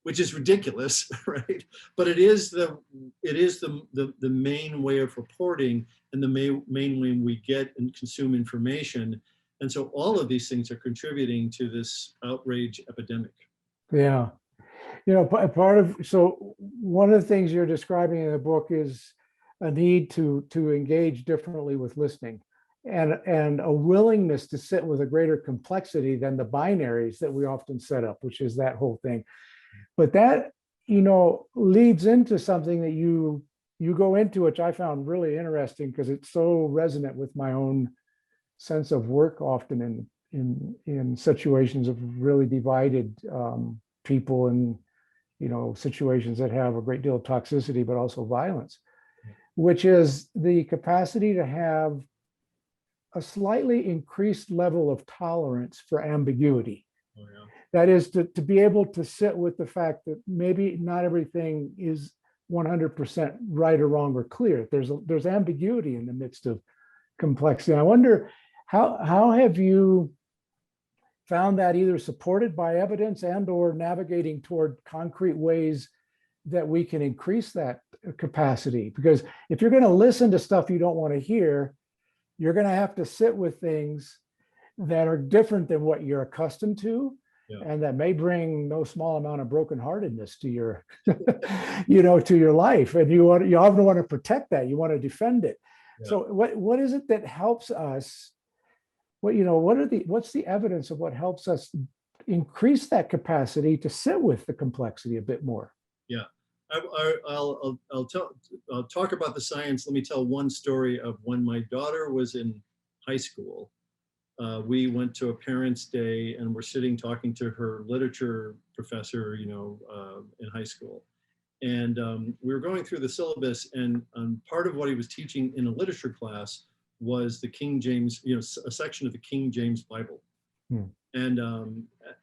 which is ridiculous, right? But it is the main way of reporting and the main way we get and consume information. And so all of these things are contributing to this outrage epidemic. Yeah. You know, so one of the things you're describing in the book is a need to engage differently with listening and a willingness to sit with a greater complexity than the binaries that we often set up, which is that whole thing. But that, you know, leads into something that you go into, which I found really interesting because it's so resonant with my own sense of work often in situations of really divided people and, you know, situations that have a great deal of toxicity, but also violence, which is the capacity to have a slightly increased level of tolerance for ambiguity. Oh, yeah. That is to be able to sit with the fact that maybe not everything is 100% right or wrong or clear. There's ambiguity in the midst of complexity. And I wonder how have you found that either supported by evidence and or navigating toward concrete ways that we can increase that capacity? Because if you're going to listen to stuff you don't want to hear, you're going to have to sit with things that are different than what you're accustomed to. Yeah. And that may bring no small amount of brokenheartedness to your, you know, to your life. And you often want to protect that. You want to defend it. Yeah. So what is it that helps us? What's the evidence of what helps us increase that capacity to sit with the complexity a bit more? Yeah, I'll talk about the science. Let me tell one story of when my daughter was in high school. We went to a parents' day and we're sitting talking to her literature professor, you know, in high school. And we were going through the syllabus, and part of what he was teaching in a literature class was the King James, you know, a section of the King James Bible. And,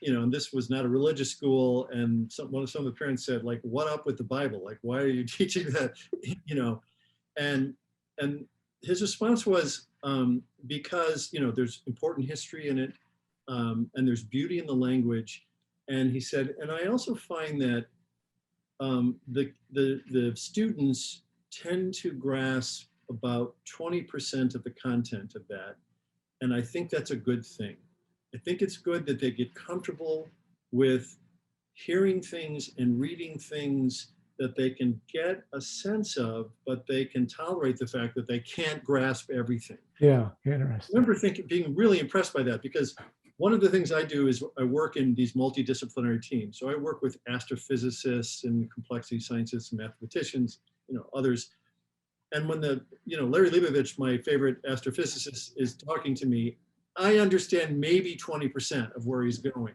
you know, and this was not a religious school. And some of the parents said, like, what up with the Bible? Like, why are you teaching that? You know, and his response was, because, you know, there's important history in it, and there's beauty in the language. And he said, and I also find that the students tend to grasp about 20% of the content of that. And I think that's a good thing. I think it's good that they get comfortable with hearing things and reading things that they can get a sense of, but they can tolerate the fact that they can't grasp everything. Yeah, interesting. I remember being really impressed by that, because one of the things I do is I work in these multidisciplinary teams. So I work with astrophysicists and complexity scientists and mathematicians, you know, others. And when Larry Leibovich, my favorite astrophysicist, is talking to me, I understand maybe 20% of where he's going.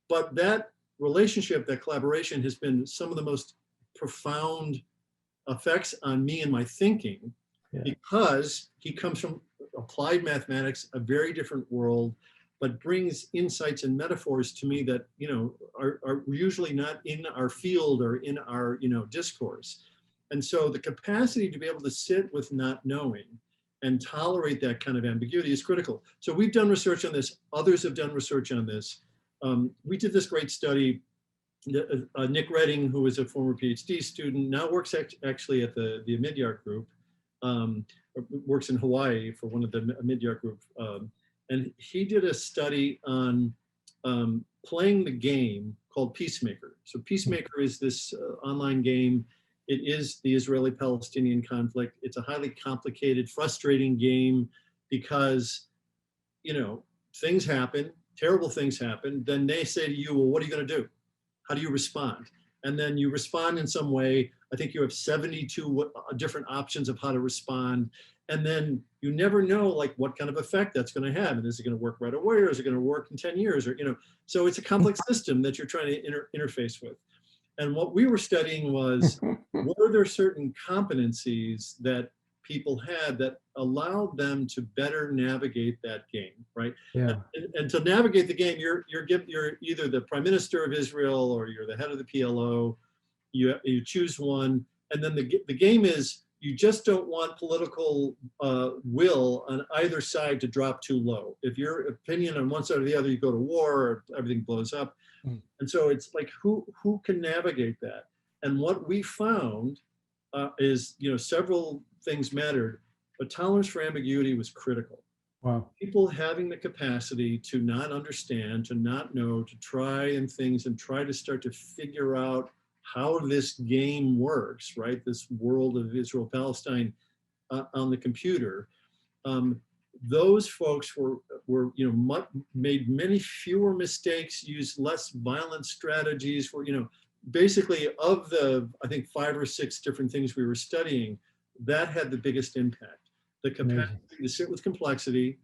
But that relationship, that collaboration has been some of the most profound effects on me and my thinking, because he comes from applied mathematics, a very different world, but brings insights and metaphors to me that, you know, are usually not in our field or in our, you know, discourse. And so the capacity to be able to sit with not knowing and tolerate that kind of ambiguity is critical. So we've done research on this. Others have done research on this. We did this great study. Nick Redding, who is a former PhD student, now works actually at the Midyar group, works in Hawaii for one of the Midyar group. And he did a study on playing the game called Peacemaker. So Peacemaker is this online game. It is the Israeli-Palestinian conflict. It's a highly complicated, frustrating game because, you know, things happen, terrible things happen. Then they say to you, well, what are you going to do? How do you respond? And then you respond in some way. I think you have 72 different options of how to respond. And then you never know like what kind of effect that's going to have. And is it going to work right away, or is it going to work in 10 years? Or, you know, so it's a complex system that you're trying to interface with. And what we were studying was, were there certain competencies that people had that allowed them to better navigate that game, right? Yeah. And to navigate the game, you're either the prime minister of Israel or you're the head of the PLO. You choose one, and then the game is, you just don't want political will on either side to drop too low. If your opinion on one side or the other, you go to war, or everything blows up. And so it's like, who can navigate that? And what we found is, you know, several things mattered, but tolerance for ambiguity was critical. Wow. People having the capacity to not understand, to not know, to try and things and try to start to figure out how this game works, right? This world of Israel-Palestine on the computer. Those folks were you know, made many fewer mistakes, used less violent strategies. Were, you know, basically of the, I think 5 or 6 different things we were studying, that had the biggest impact. The capacity to sit with complexity,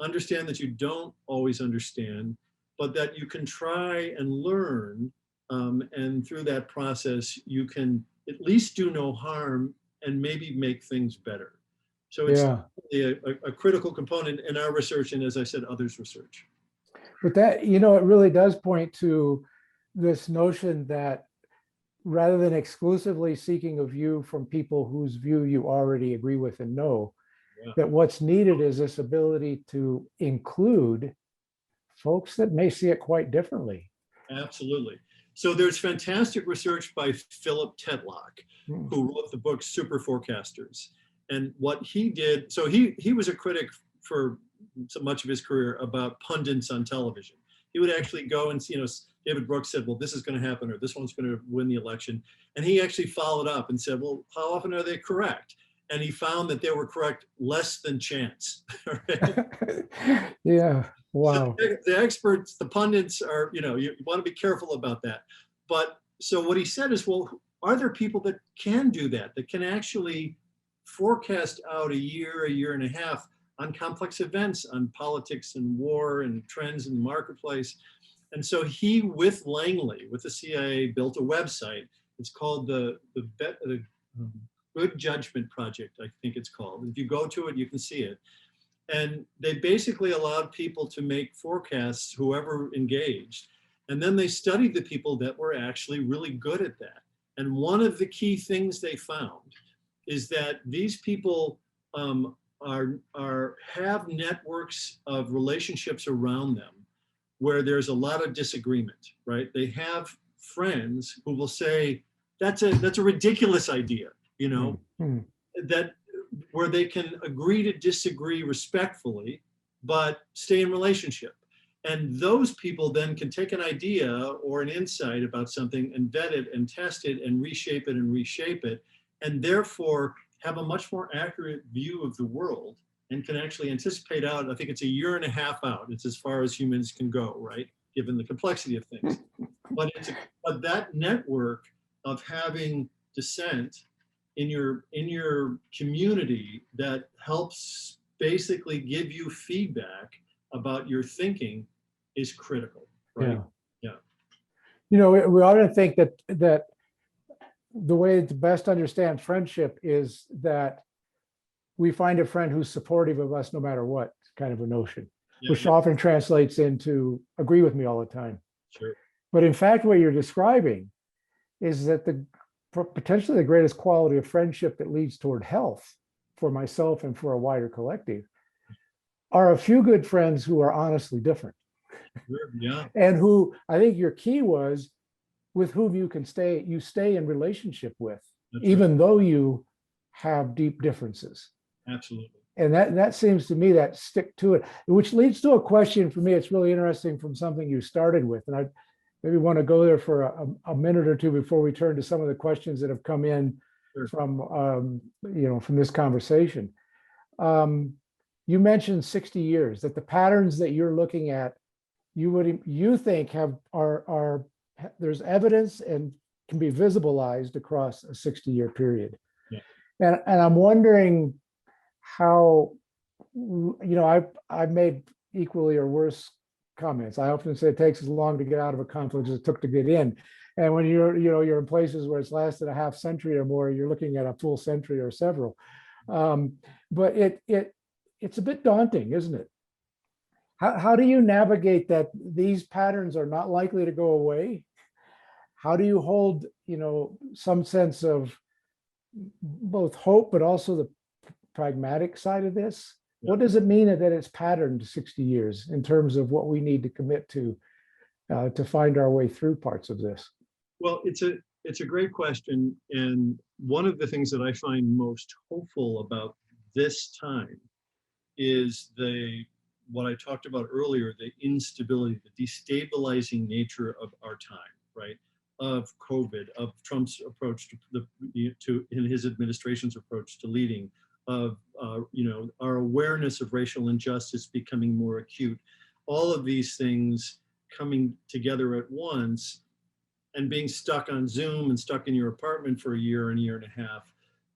understand that you don't always understand, but that you can try and learn, and through that process, you can at least do no harm and maybe make things better. So it's a critical component in our research, and as I said, others' research. But that, you know, it really does point to this notion that rather than exclusively seeking a view from people whose view you already agree with and know, that what's needed is this ability to include folks that may see it quite differently. Absolutely. So there's fantastic research by Philip Tetlock, who wrote the book SuperForecasters. And what he did, so he was a critic for so much of his career about pundits on television. He would actually go and, you know, David Brooks said, well, this is going to happen, or this one's going to win the election. And he actually followed up and said, well, how often are they correct? And he found that they were correct less than chance. Yeah, wow. So the experts, the pundits are, you know, you want to be careful about that. But so what he said is, well, are there people that can do that can actually forecast out a year and a half on complex events, on politics and war and trends in the marketplace? And so he, with Langley, with the CIA, built a website. It's called the Good Judgment Project, I think it's called. If you go to it, you can see it. And they basically allowed people to make forecasts, whoever engaged. And then they studied the people that were actually really good at that. And one of the key things they found is that these people have networks of relationships around them where there's a lot of disagreement, right? They have friends who will say, that's a ridiculous idea, you know, that where they can agree to disagree respectfully, but stay in relationship. And those people then can take an idea or an insight about something and vet it and test it and reshape it, and therefore have a much more accurate view of the world and can actually anticipate out. I think it's a year and a half out. It's as far as humans can go, right? Given the complexity of things. But that network of having dissent in your community that helps basically give you feedback about your thinking is critical, right? Yeah. You know, we ought to think that the way to best understand friendship is that we find a friend who's supportive of us no matter what, kind of a notion, which often translates into agree with me all the time. Sure. But in fact, what you're describing is that potentially the greatest quality of friendship that leads toward health for myself and for a wider collective, are a few good friends who are honestly different. Yeah. And who, I think your key was, with whom you stay in relationship with, That's even right. though you have deep differences. Absolutely. And that seems to me that stick to it, which leads to a question for me. It's really interesting from something you started with. And I maybe want to go there for a minute or two before we turn to some of the questions that have come in Sure. from, from this conversation. You mentioned 60 years, that the patterns that you're looking at, you think there's evidence and can be visibilized across a 60-year period. Yeah. And I'm wondering how, I've made equally or worse comments. I often say it takes as long to get out of a conflict as it took to get in. And when you're in places where it's lasted a half century or more, you're looking at a full century or several. But it's a bit daunting, isn't it? How do you navigate that these patterns are not likely to go away? How do you hold, some sense of both hope, but also the pragmatic side of this? Yeah. What does it mean that it's patterned 60 years in terms of what we need to commit to find our way through parts of this? Well, it's a great question. And one of the things that I find most hopeful about this time is what I talked about earlier, the instability, the destabilizing nature of our time, right? Of COVID, of Trump's approach in his administration's approach to leading, of our awareness of racial injustice becoming more acute. All of these things coming together at once, and being stuck on Zoom and stuck in your apartment for a year and a half.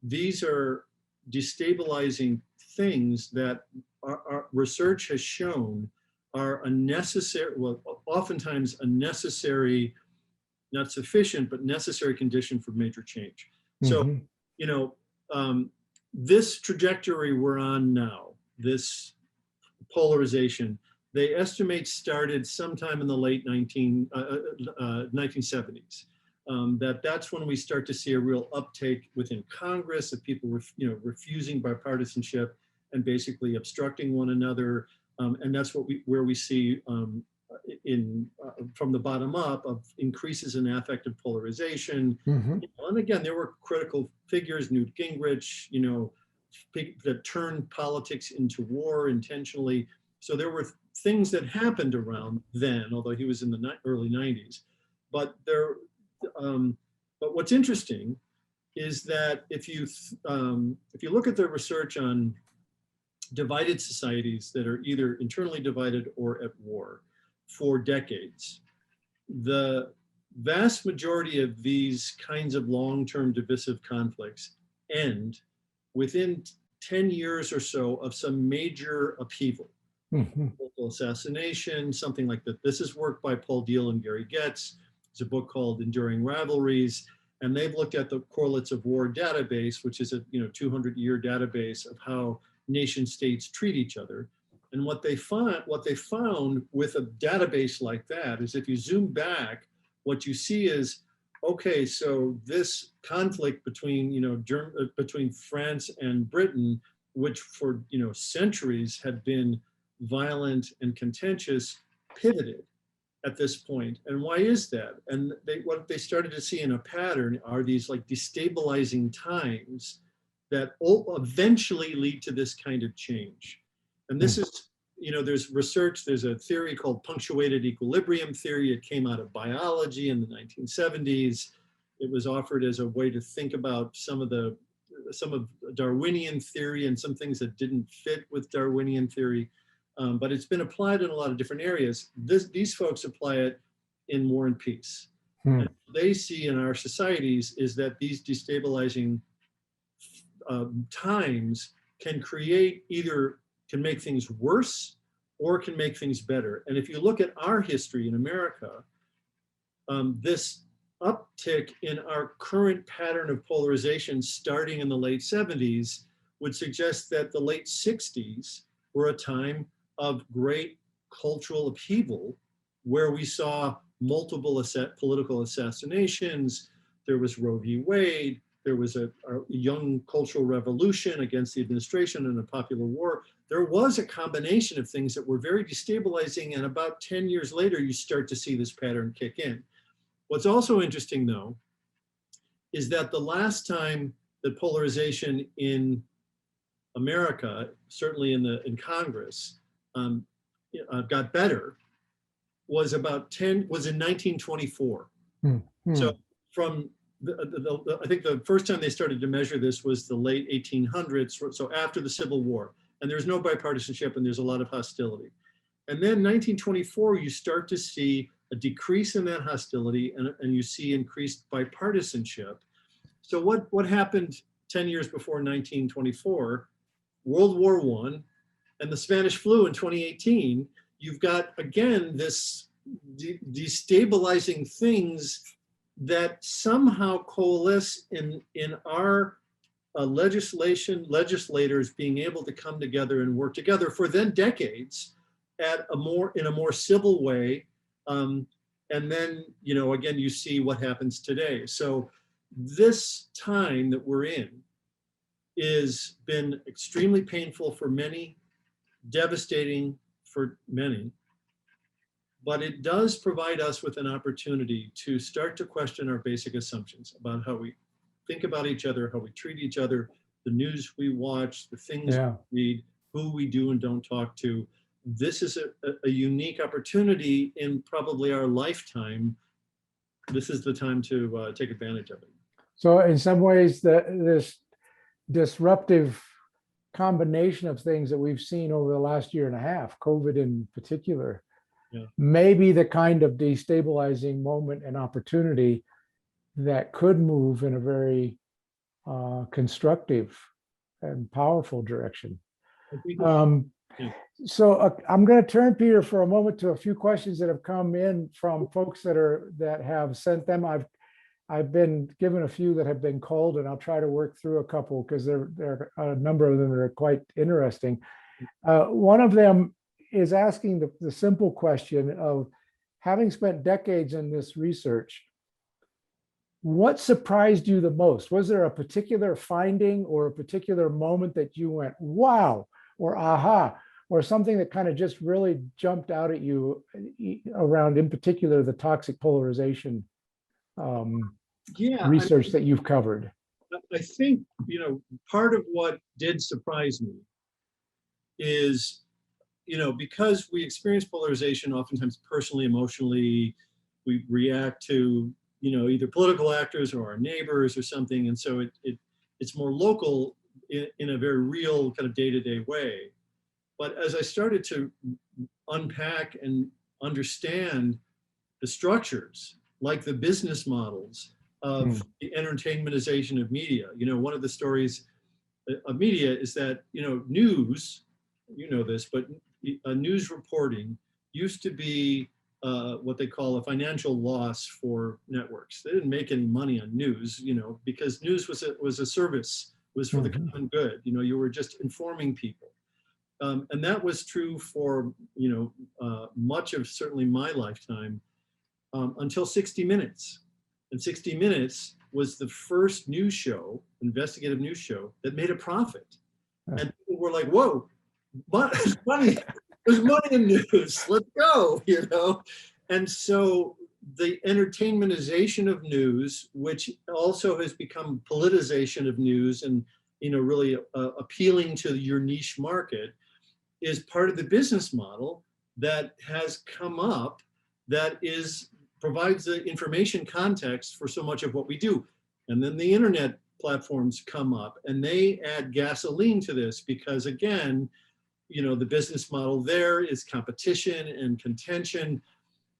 These are destabilizing things that our research has shown are oftentimes a necessary, not sufficient, but necessary condition for major change. Mm-hmm. So, this trajectory we're on now, this polarization, they estimate started sometime in the late 1970s. That's when we start to see a real uptake within Congress of people refusing bipartisanship and basically obstructing one another, and that's where we see from the bottom up of increases in affective polarization. Mm-hmm. And again, there were critical figures, Newt Gingrich, that turned politics into war intentionally. So there were things that happened around then, although he was in the early 90s. But what's interesting is that if you look at the research on divided societies that are either internally divided or at war for decades, the vast majority of these kinds of long-term divisive conflicts end within 10 years or so of some major upheaval. Mm-hmm. Local assassination, something like that. This is work by Paul Diehl and Gary Getz. It's a book called Enduring Rivalries, and they've looked at the Correlates of War database, which is a 200-year database of how nation states treat each other. And what they found with a database like that is, if you zoom back, what you see is, okay, so this conflict between between France and Britain, which for centuries had been violent and contentious, pivoted at this point. And why is that? And what they started to see in a pattern are these like destabilizing times that eventually lead to this kind of change. And this is, there's research, there's a theory called punctuated equilibrium theory. It came out of biology in the 1970s. It was offered as a way to think about some of Darwinian theory and some things that didn't fit with Darwinian theory. But it's been applied in a lot of different areas. These folks apply it in War and Peace. And what they see in our societies is that these destabilizing times can make things worse or can make things better. And if you look at our history in America, this uptick in our current pattern of polarization starting in the late 70s would suggest that the late 60s were a time of great cultural upheaval, where we saw multiple political assassinations, there was Roe v. Wade, there was a young cultural revolution against the administration and a popular war. There was a combination of things that were very destabilizing, and about 10 years later, you start to see this pattern kick in. What's also interesting, though, is that the last time that polarization in America, certainly in Congress, got better was in 1924. So from I think the first time they started to measure this was the late 1800s, so after the Civil War. And there's no bipartisanship and there's a lot of hostility. And then 1924, you start to see a decrease in that hostility and you see increased bipartisanship. So what happened 10 years before 1924? World War I and the Spanish flu in 2018, you've got, again, this destabilizing things that somehow coalesce in our legislators being able to come together and work together for then decades in a more civil way. And then, again, you see what happens today. So this time that we're in has been extremely painful for many, devastating for many, but it does provide us with an opportunity to start to question our basic assumptions about how we think about each other, how we treat each other, the news we watch, the things we read, who we do and don't talk to. This is a unique opportunity in probably our lifetime. This is the time to take advantage of it. So in some ways, this disruptive combination of things that we've seen over the last year and a half, COVID in particular, may be the kind of destabilizing moment and opportunity that could move in a very constructive and powerful direction. So I'm going to turn, Peter, for a moment to a few questions that have come in from folks that have sent them. I've been given a few that have been called, and I'll try to work through a couple because there are a number of them that are quite interesting. One of them is asking the simple question of, having spent decades in this research, what surprised you the most? Was there a particular finding or a particular moment that you went, wow, or aha, or something that kind of just really jumped out at you around, in particular, the toxic polarization research that you've covered? I think, part of what did surprise me is, because we experience polarization oftentimes personally, emotionally, we react to, either political actors or our neighbors or something. And so it's more local in a very real kind of day-to-day way. But as I started to unpack and understand the structures, like the business models of the entertainmentization of media, one of the stories of media is that, news, this, but news reporting used to be what they call a financial loss for networks. They didn't make any money on news, because news was a service, was for the common good. You were just informing people. And that was true for, much of certainly my lifetime, until 60 Minutes. And 60 Minutes was the first news show, investigative news show, that made a profit. And people were like, whoa, there's money in news, let's go, And so the entertainmentization of news, which also has become politicization of news and, really appealing to your niche market, is part of the business model that has come up that provides the information context for so much of what we do. And then the internet platforms come up and they add gasoline to this because, again, the business model there is competition and contention.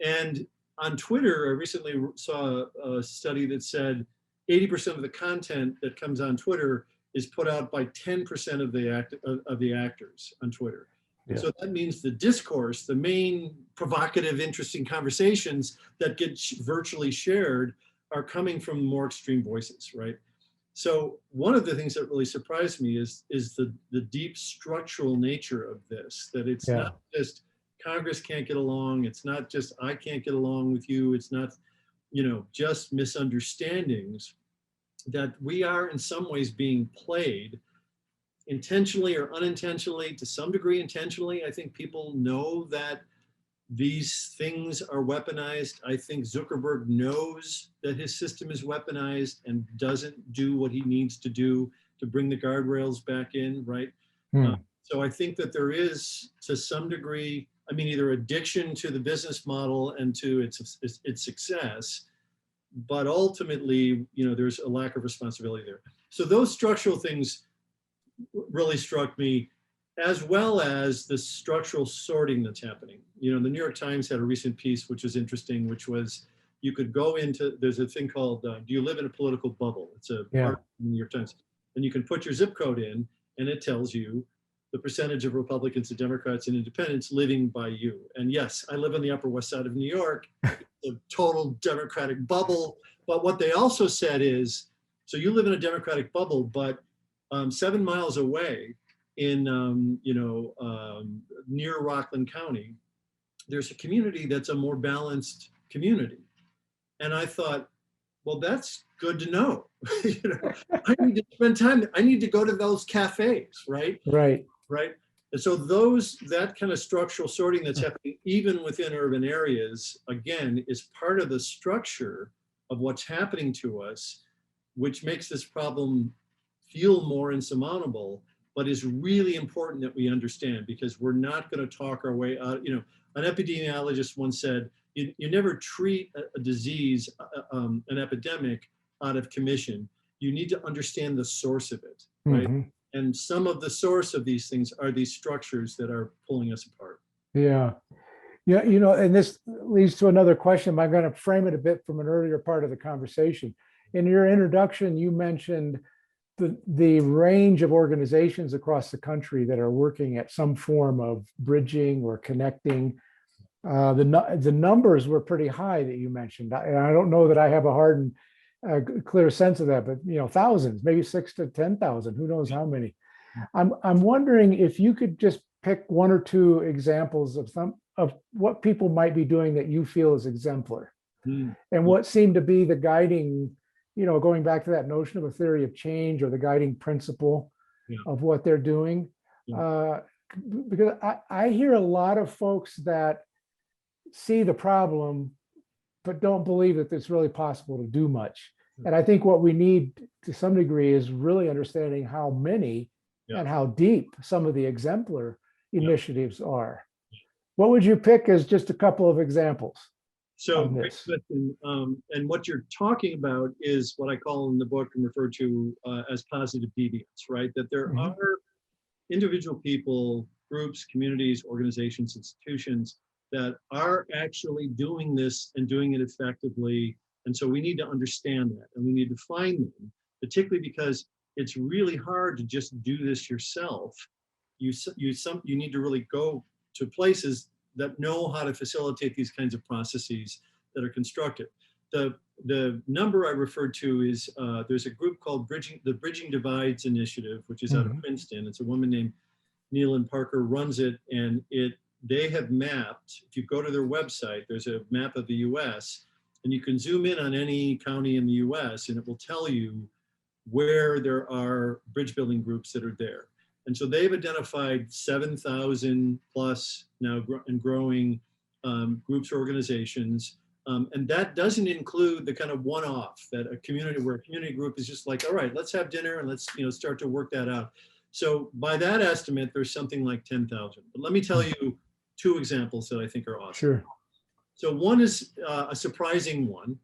And on Twitter, I recently saw a study that said 80% of the content that comes on Twitter is put out by 10% of the actors on Twitter. Yeah. So that means the discourse, the main provocative, interesting conversations that get virtually shared are coming from more extreme voices, right? So one of the things that really surprised me is the deep structural nature of this, that it's not just Congress can't get along, it's not just I can't get along with you, it's not, just misunderstandings, that we are in some ways being played intentionally or unintentionally, to some degree intentionally. I think people know that these things are weaponized. I think Zuckerberg knows that his system is weaponized and doesn't do what he needs to do to bring the guardrails back in, right? So I think that there is, to some degree, either addiction to the business model and to its success, but ultimately, there's a lack of responsibility there. So those structural things really struck me, as well as the structural sorting that's happening. The New York Times had a recent piece, which was interesting, which was, you could go into, there's a thing called, do you live in a political bubble? It's a part in the New York Times. And you can put your zip code in, and it tells you the percentage of Republicans and Democrats and independents living by you. And yes, I live on the Upper West Side of New York, a total Democratic bubble. But what they also said is, so you live in a Democratic bubble, but 7 miles away in, near Rockland County, there's a community that's a more balanced community. And I thought, well, that's good to know. I need to spend time. I need to go to those cafes, right? Right. And so that kind of structural sorting that's happening even within urban areas, again, is part of the structure of what's happening to us, which makes this problem feel more insurmountable, but is really important that we understand, because we're not going to talk our way out. An epidemiologist once said, you never treat a disease, an epidemic, out of commission. You need to understand the source of it, right? And some of the source of these things are these structures that are pulling us apart. Yeah, and this leads to another question. I'm going to frame it a bit from an earlier part of the conversation. In your introduction, you mentioned the range of organizations across the country that are working at some form of bridging or connecting. The numbers were pretty high that you mentioned. And I don't know that I have a hard and clear sense of that, but thousands, maybe 6,000 to 10,000, who knows how many. I'm wondering if you could just pick one or two examples of what people might be doing that you feel is exemplar, and what seemed to be the guiding, going back to that notion of a theory of change, or the guiding principle of what they're doing. Because I hear a lot of folks that see the problem, but don't believe that it's really possible to do much. And I think what we need to some degree is really understanding how many and how deep some of the exemplar initiatives are. What would you pick as just a couple of examples? So, great question. And what you're talking about is what I call in the book and refer to as positive deviance, right? That there are individual people, groups, communities, organizations, institutions that are actually doing this and doing it effectively. And so we need to understand that, and we need to find them, particularly because it's really hard to just do this yourself. You need to really go to places that know how to facilitate these kinds of processes that are constructed. The number I referred to is there's a group called the Bridging Divides Initiative, which is out of Princeton. It's a woman named Neelan Parker runs it, and they have mapped, if you go to their website, there's a map of the US, and you can zoom in on any county in the US, and it will tell you where there are bridge building groups that are there. And so they've identified 7,000 plus now and growing groups or organizations. And that doesn't include the kind of one-off that a community group is just like, all right, let's have dinner and let's start to work that out. So by that estimate, there's something like 10,000. But let me tell you two examples that I think are awesome. Sure. So one is a surprising one,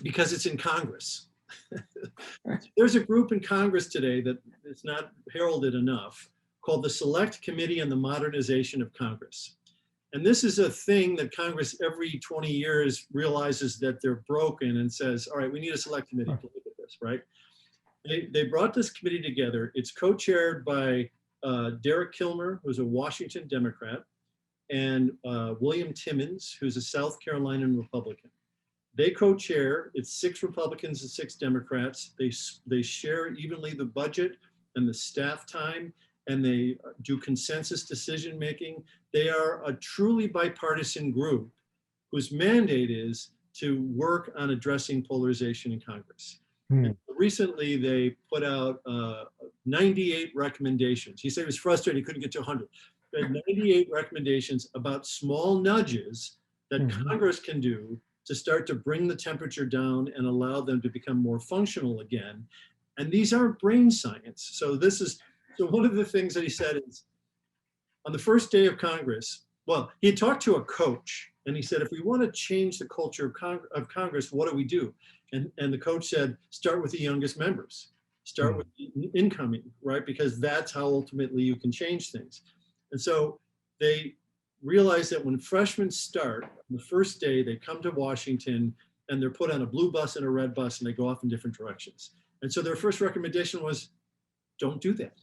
because it's in Congress. There's a group in Congress today that is not heralded enough called the Select Committee on the Modernization of Congress. And this is a thing that Congress every 20 years realizes that they're broken and says, all right, we need a select committee to look at this, right? They brought this committee together. It's co-chaired by Derek Kilmer, who's a Washington Democrat, and William Timmons, who's a South Carolinian Republican. They co-chair. It's 6 Republicans and 6 Democrats. They share evenly the budget and the staff time, and they do consensus decision making. They are a truly bipartisan group whose mandate is to work on addressing polarization in Congress. Hmm. And recently, they put out 98 recommendations. He said he was frustrated he couldn't get to 100. They had 98 recommendations about small nudges that Congress can do to start to bring the temperature down and allow them to become more functional again. And these aren't brain science. So one of the things that he said is, on the first day of Congress, well, he had talked to a coach, and he said, if we want to change the culture of Congress, what do we do? And the coach said, start with the youngest members. Start with the incoming, right? Because that's how ultimately you can change things. And so they realized that when freshmen start, on the first day, they come to Washington, and they're put on a blue bus and a red bus, and they go off in different directions. And so their first recommendation was, don't do that.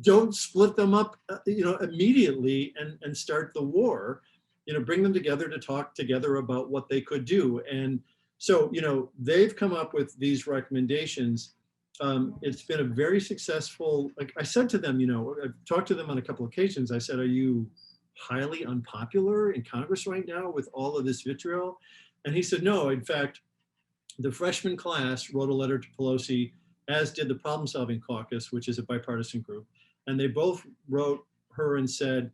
Don't split them up, immediately and start the war. Bring them together to talk together about what they could do. And so, they've come up with these recommendations. It's been a very successful, like I said to them, I've talked to them on a couple of occasions. I said, are you highly unpopular in Congress right now with all of this vitriol? And he said, no, in fact, the freshman class wrote a letter to Pelosi, as did the Problem Solving Caucus, which is a bipartisan group. And they both wrote her and said,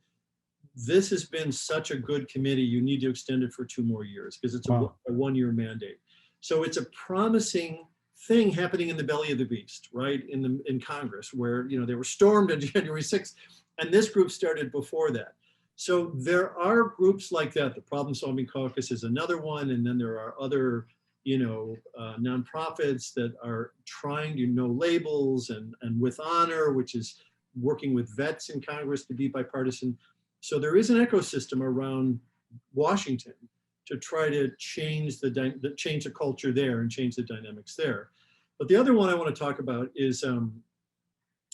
this has been such a good committee, you need to extend it for 2 more years, because it's a 1-year mandate. So it's a promising thing happening in the belly of the beast, right? In Congress, where they were stormed on January 6th, and this group started before that. So there are groups like that. The Problem Solving Caucus is another one, and then there are other nonprofits that are trying to know labels, and With Honor, which is working with vets in Congress to be bipartisan. So there is an ecosystem around Washington to try to change the culture there and change the dynamics there. But the other one I want to talk about is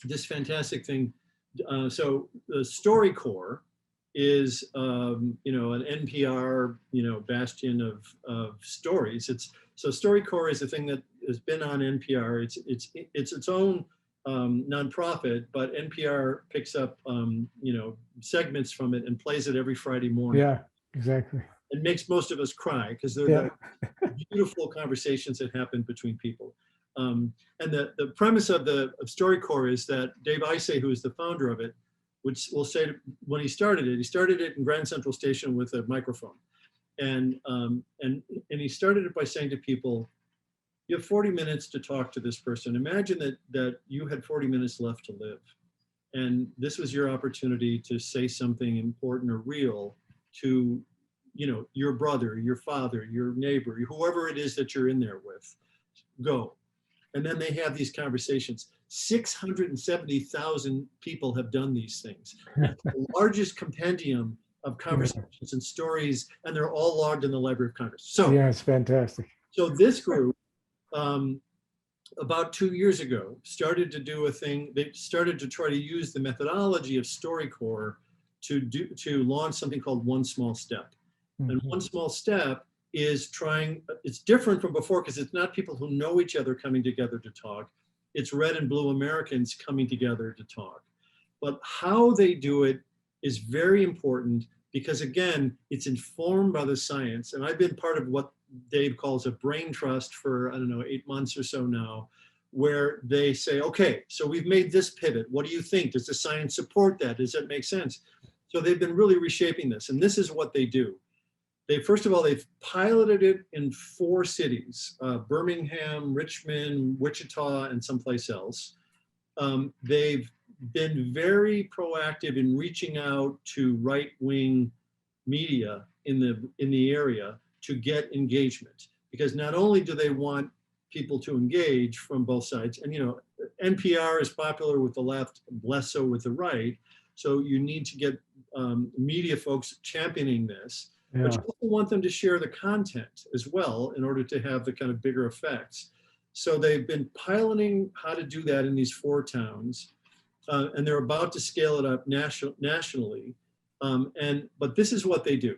this fantastic thing. So the StoryCorps is an NPR bastion of stories. So StoryCorps is a thing that has been on NPR. It's its own nonprofit, but NPR picks up segments from it and plays it every Friday morning. Yeah, exactly. It makes most of us cry, because they're the beautiful conversations that happen between people. And the premise of StoryCorps is that Dave Isay, who is the founder of it, which will say, when he started it in Grand Central Station with a microphone. And he started it by saying to people, you have 40 minutes to talk to this person. Imagine that you had 40 minutes left to live. And this was your opportunity to say something important or real to, your brother, your father, your neighbor, whoever it is that you're in there with. Go. And then they have these conversations. 670,000 people have done these things. It's the largest compendium of conversations and stories, and they're all logged in the Library of Congress. So yeah, it's fantastic. So this group, about 2 years ago, started to do a thing. They started to try to use the methodology of StoryCorps to launch something called One Small Step. And One Small Step is it's different from before, because it's not people who know each other coming together to talk. It's red and blue Americans coming together to talk. But how they do it is very important, because again, it's informed by the science. And I've been part of what Dave calls a brain trust for, 8 months or so now, where they say, okay, so we've made this pivot. What do you think? Does the science support that? Does that make sense? So they've been really reshaping this. And this is what they do. First of all, they've piloted it in 4 cities, Birmingham, Richmond, Wichita, and someplace else. They've been very proactive in reaching out to right-wing media in the area to get engagement, because not only do they want people to engage from both sides, and NPR is popular with the left, less so with the right, so you need to get media folks championing this. Yeah. But you also want them to share the content as well in order to have the kind of bigger effects. So they've been piloting how to do that in these 4 towns, and they're about to scale it up nationally. But this is what they do.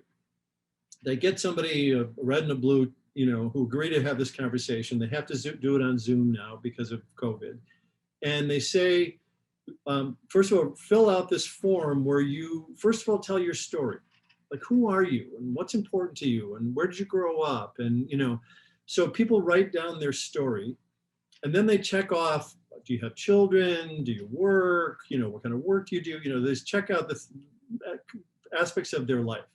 They get somebody, a red and a blue, who agree to have this conversation. They have to do it on Zoom now because of COVID. And they say, first of all, fill out this form where you, first of all, tell your story. like, who are you and what's important to you and where did you grow up? And, so people write down their story and then they check off, do you have children? Do you work? What kind of work do you do? They check out the aspects of their life.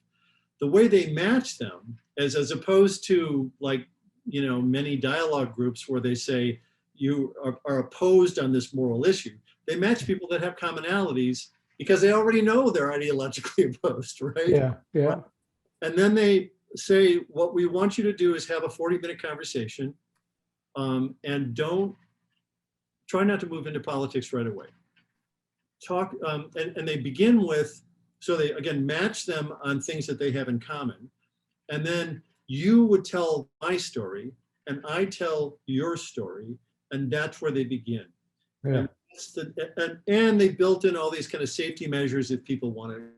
The way they match them as opposed to like, many dialogue groups where they say you are opposed on this moral issue. They match people that have commonalities because they already know they're ideologically opposed, right? Yeah, yeah. And then they say, what we want you to do is have a 40-minute conversation and try not to move into politics right away. Talk, and they begin with, so they, again, match them on things that they have in common. And then you would tell my story and I tell your story, and that's where they begin. Yeah. And they built in all these kind of safety measures if people want to,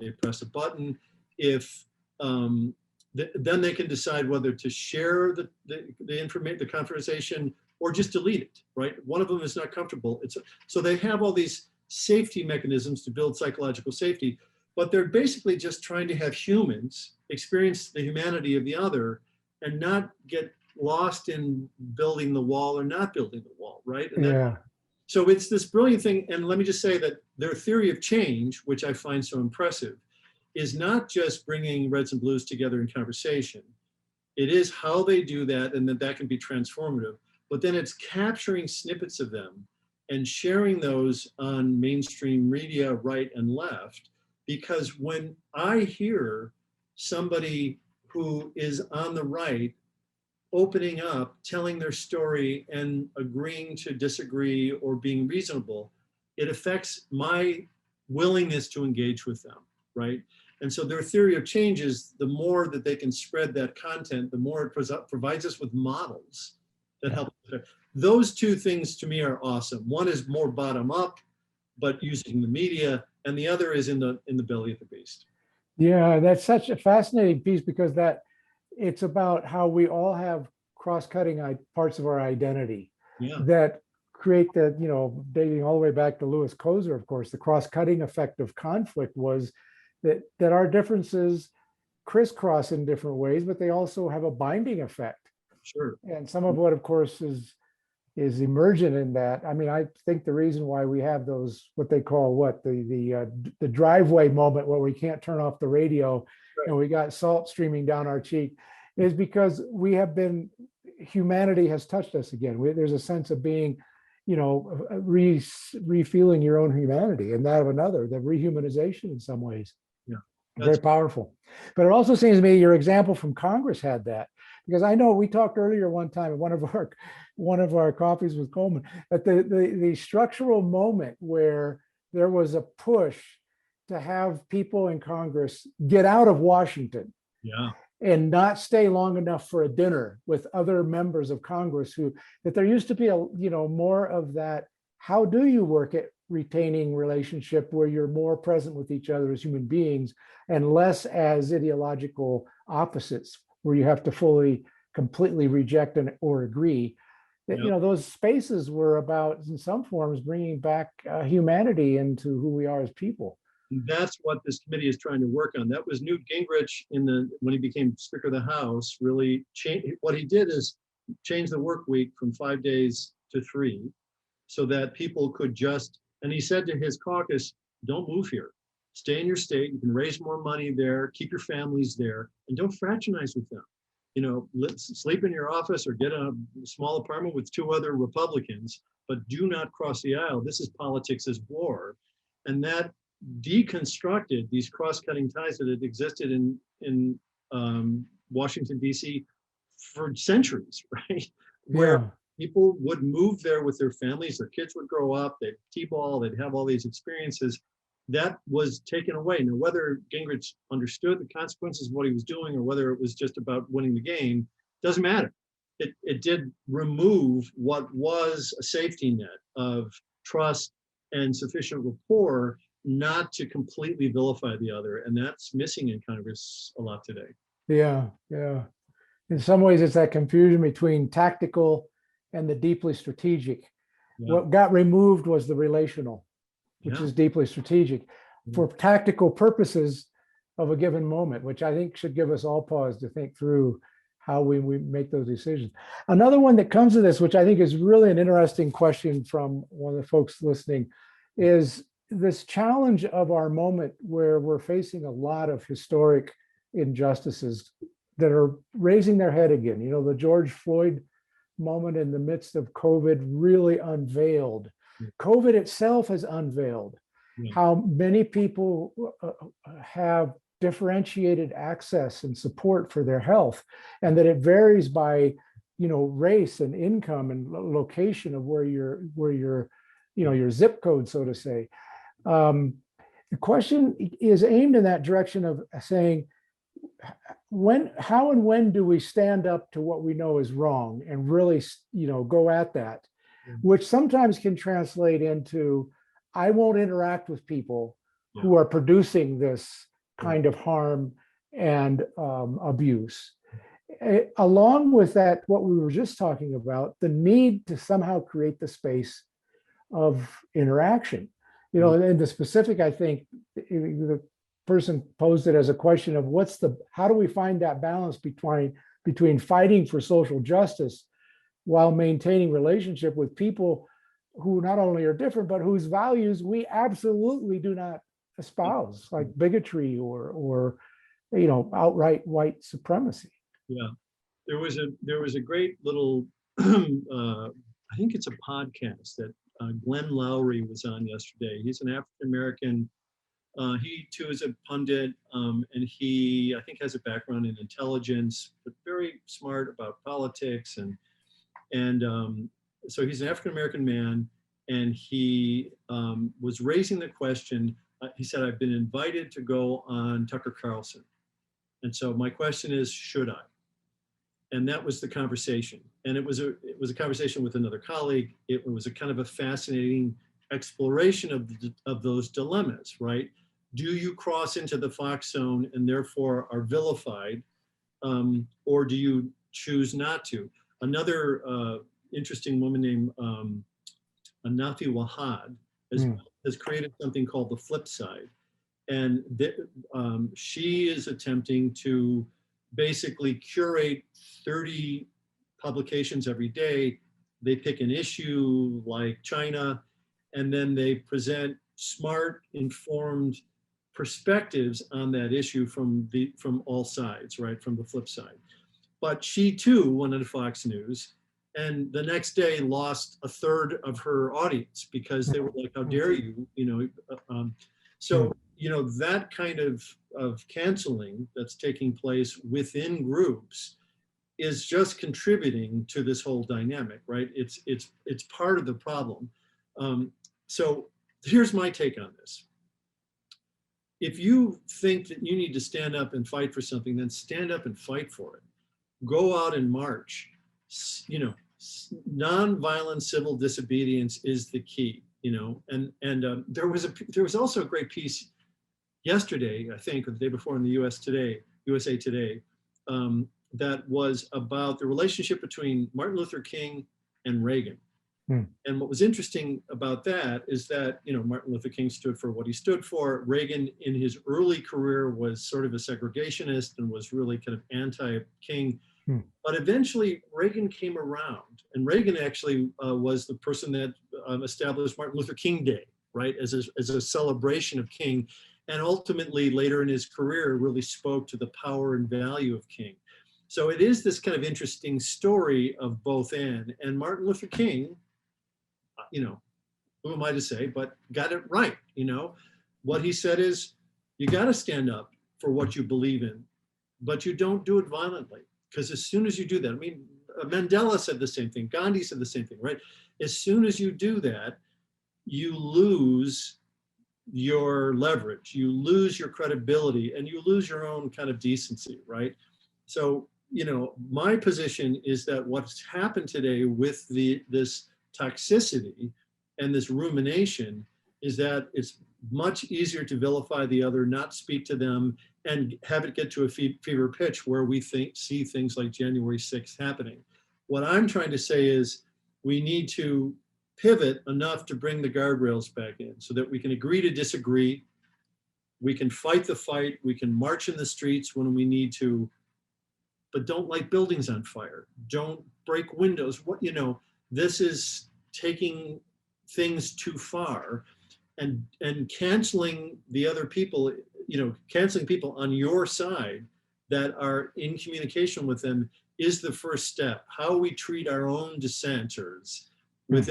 they press a button. If then they can decide whether to share the information, the conversation, or just delete it, right? One of them is not comfortable. So they have all these safety mechanisms to build psychological safety, but they're basically just trying to have humans experience the humanity of the other and not get lost in building the wall or not building the wall, right? And so it's this brilliant thing. And let me just say that their theory of change, which I find so impressive, is not just bringing reds and blues together in conversation. It is how they do that, and that can be transformative. But then it's capturing snippets of them and sharing those on mainstream media, right and left. Because when I hear somebody who is on the right opening up, telling their story and agreeing to disagree or being reasonable, it affects my willingness to engage with them, right? And so their theory of change is the more that they can spread that content, the more it provides us with models that help. Those two things to me are awesome. One is more bottom up, but using the media, and the other is in the belly of the beast. Yeah, that's such a fascinating piece because it's about how we all have cross-cutting parts of our identity that create that, dating all the way back to Louis Kozer, of course, the cross-cutting effect of conflict was that our differences crisscross in different ways, but they also have a binding effect. Sure. And some of what, of course, is emergent in that. I mean, I think the reason why we have those, what they call the driveway moment where we can't turn off the radio and we got salt streaming down our cheek is because humanity has touched us again. There's a sense of being, refeeling your own humanity and that of another, the rehumanization in some ways. Yeah. Very powerful. But it also seems to me your example from Congress had that. Because I know we talked earlier one time at one of our coffees with Coleman that the structural moment where there was a push to have people in Congress get out of Washington and not stay long enough for a dinner with other members of Congress, that there used to be more of that, how do you work at retaining relationship where you're more present with each other as human beings and less as ideological opposites, where you have to completely reject or agree. That those spaces were about, in some forms, bringing back humanity into who we are as people. And that's what this committee is trying to work on. That was Newt Gingrich when he became Speaker of the House. Really, what he did is change the work week from 5 days to 3, so that people could and he said to his caucus, "Don't move here. Stay in your state. You can raise more money there. Keep your families there, and don't fraternize with them. Let's sleep in your office or get a small apartment with 2 other Republicans, but do not cross the aisle. This is politics as war." And that deconstructed these cross-cutting ties that had existed in Washington, D.C. for centuries, right? Where people would move there with their families, their kids would grow up, they'd t-ball, they'd have all these experiences. That was taken away. Now, whether Gingrich understood the consequences of what he was doing or whether it was just about winning the game, doesn't matter. It did remove what was a safety net of trust and sufficient rapport not to completely vilify the other. And that's missing in Congress a lot today. Yeah. In some ways, it's that confusion between tactical and the deeply strategic. What got removed was the relational, which is deeply strategic. For tactical purposes, of a given moment, which I think should give us all pause to think through how we make those decisions. Another one that comes to this, which I think is really an interesting question from one of the folks listening, is this challenge of our moment where we're facing a lot of historic injustices that are raising their head again. You know, the George Floyd moment in the midst of COVID really unveiled. COVID itself has unveiled how many people have differentiated access and support for their health, and that it varies by, you know, race and income and location of where your you know, your zip code, so to say. The question is aimed in that direction of saying, how and when do we stand up to what we know is wrong and really, you know, go at that, which sometimes can translate into, I won't interact with people who are producing this kind of harm and abuse. Along with that, what we were just talking about, the need to somehow create the space of interaction. You know, in the specific, I think the person posed it as a question of how do we find that balance between fighting for social justice while maintaining relationship with people who not only are different, but whose values we absolutely do not espouse, like bigotry or you know, outright white supremacy. Yeah, there was a great little I think it's a podcast that Glenn Lowry was on yesterday. He's an African American. He too is a pundit, and he, I think, has a background in intelligence, but very smart about politics, and so he's an African American man, and he was raising the question. He said, "I've been invited to go on Tucker Carlson, and so my question is, should I?" And that was the conversation, and it was a conversation with another colleague. It was a kind of a fascinating exploration of those dilemmas, right? Do you cross into the Fox zone and therefore are vilified, or do you choose not to? Another interesting woman named Anafi Wahad has created something called the Flip Side, and she is attempting to basically curate 30 publications every day. They pick an issue like China, and then they present smart, informed perspectives on that issue from all sides, right, from the flip side. But she too went on Fox News, and the next day lost a third of her audience because they were like, "How dare you?" You know, so you know, that kind of canceling that's taking place within groups is just contributing to this whole dynamic, right? It's part of the problem. So here's my take on this. If you think that you need to stand up and fight for something, then stand up and fight for it. Go out and march. You know, nonviolent civil disobedience is the key. You know, and there was also a great piece yesterday, I think, or the day before, in the USA Today, that was about the relationship between Martin Luther King and Reagan. And what was interesting about that is that, you know, Martin Luther King stood for what he stood for. Reagan, in his early career, was sort of a segregationist and was really kind of anti-King. But eventually, Reagan came around, and Reagan actually was the person that established Martin Luther King Day, right, as a celebration of King, and ultimately later in his career really spoke to the power and value of King. So it is this kind of interesting story of both ends. And Martin Luther King, you know, who am I to say, but got it right. You know, what he said is, you got to stand up for what you believe in, but you don't do it violently. Because as soon as you do that, I mean, Mandela said the same thing, Gandhi said the same thing, right? As soon as you do that, you lose your leverage, you lose your credibility, and you lose your own kind of decency, right? So, you know, my position is that what's happened today with this toxicity and this rumination is that it's much easier to vilify the other, not speak to them, and have it get to a fever pitch where we see things like January 6th happening. What I'm trying to say is we need to pivot enough to bring the guardrails back in so that we can agree to disagree, We can fight the fight. We can march in the streets when we need to, but don't light buildings on fire. Don't break windows. This is taking things too far, and canceling the other people, canceling people on your side that are in communication with them is the first step. How we treat our own dissenters. We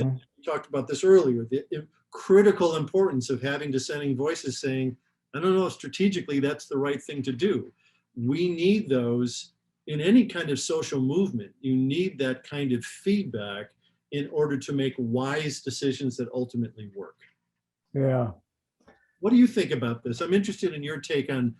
talked about this earlier, the critical importance of having dissenting voices saying, I don't know, strategically, that's the right thing to do. We need those in any kind of social movement. You need that kind of feedback in order to make wise decisions that ultimately work. Yeah. What do you think about this? I'm interested in your take on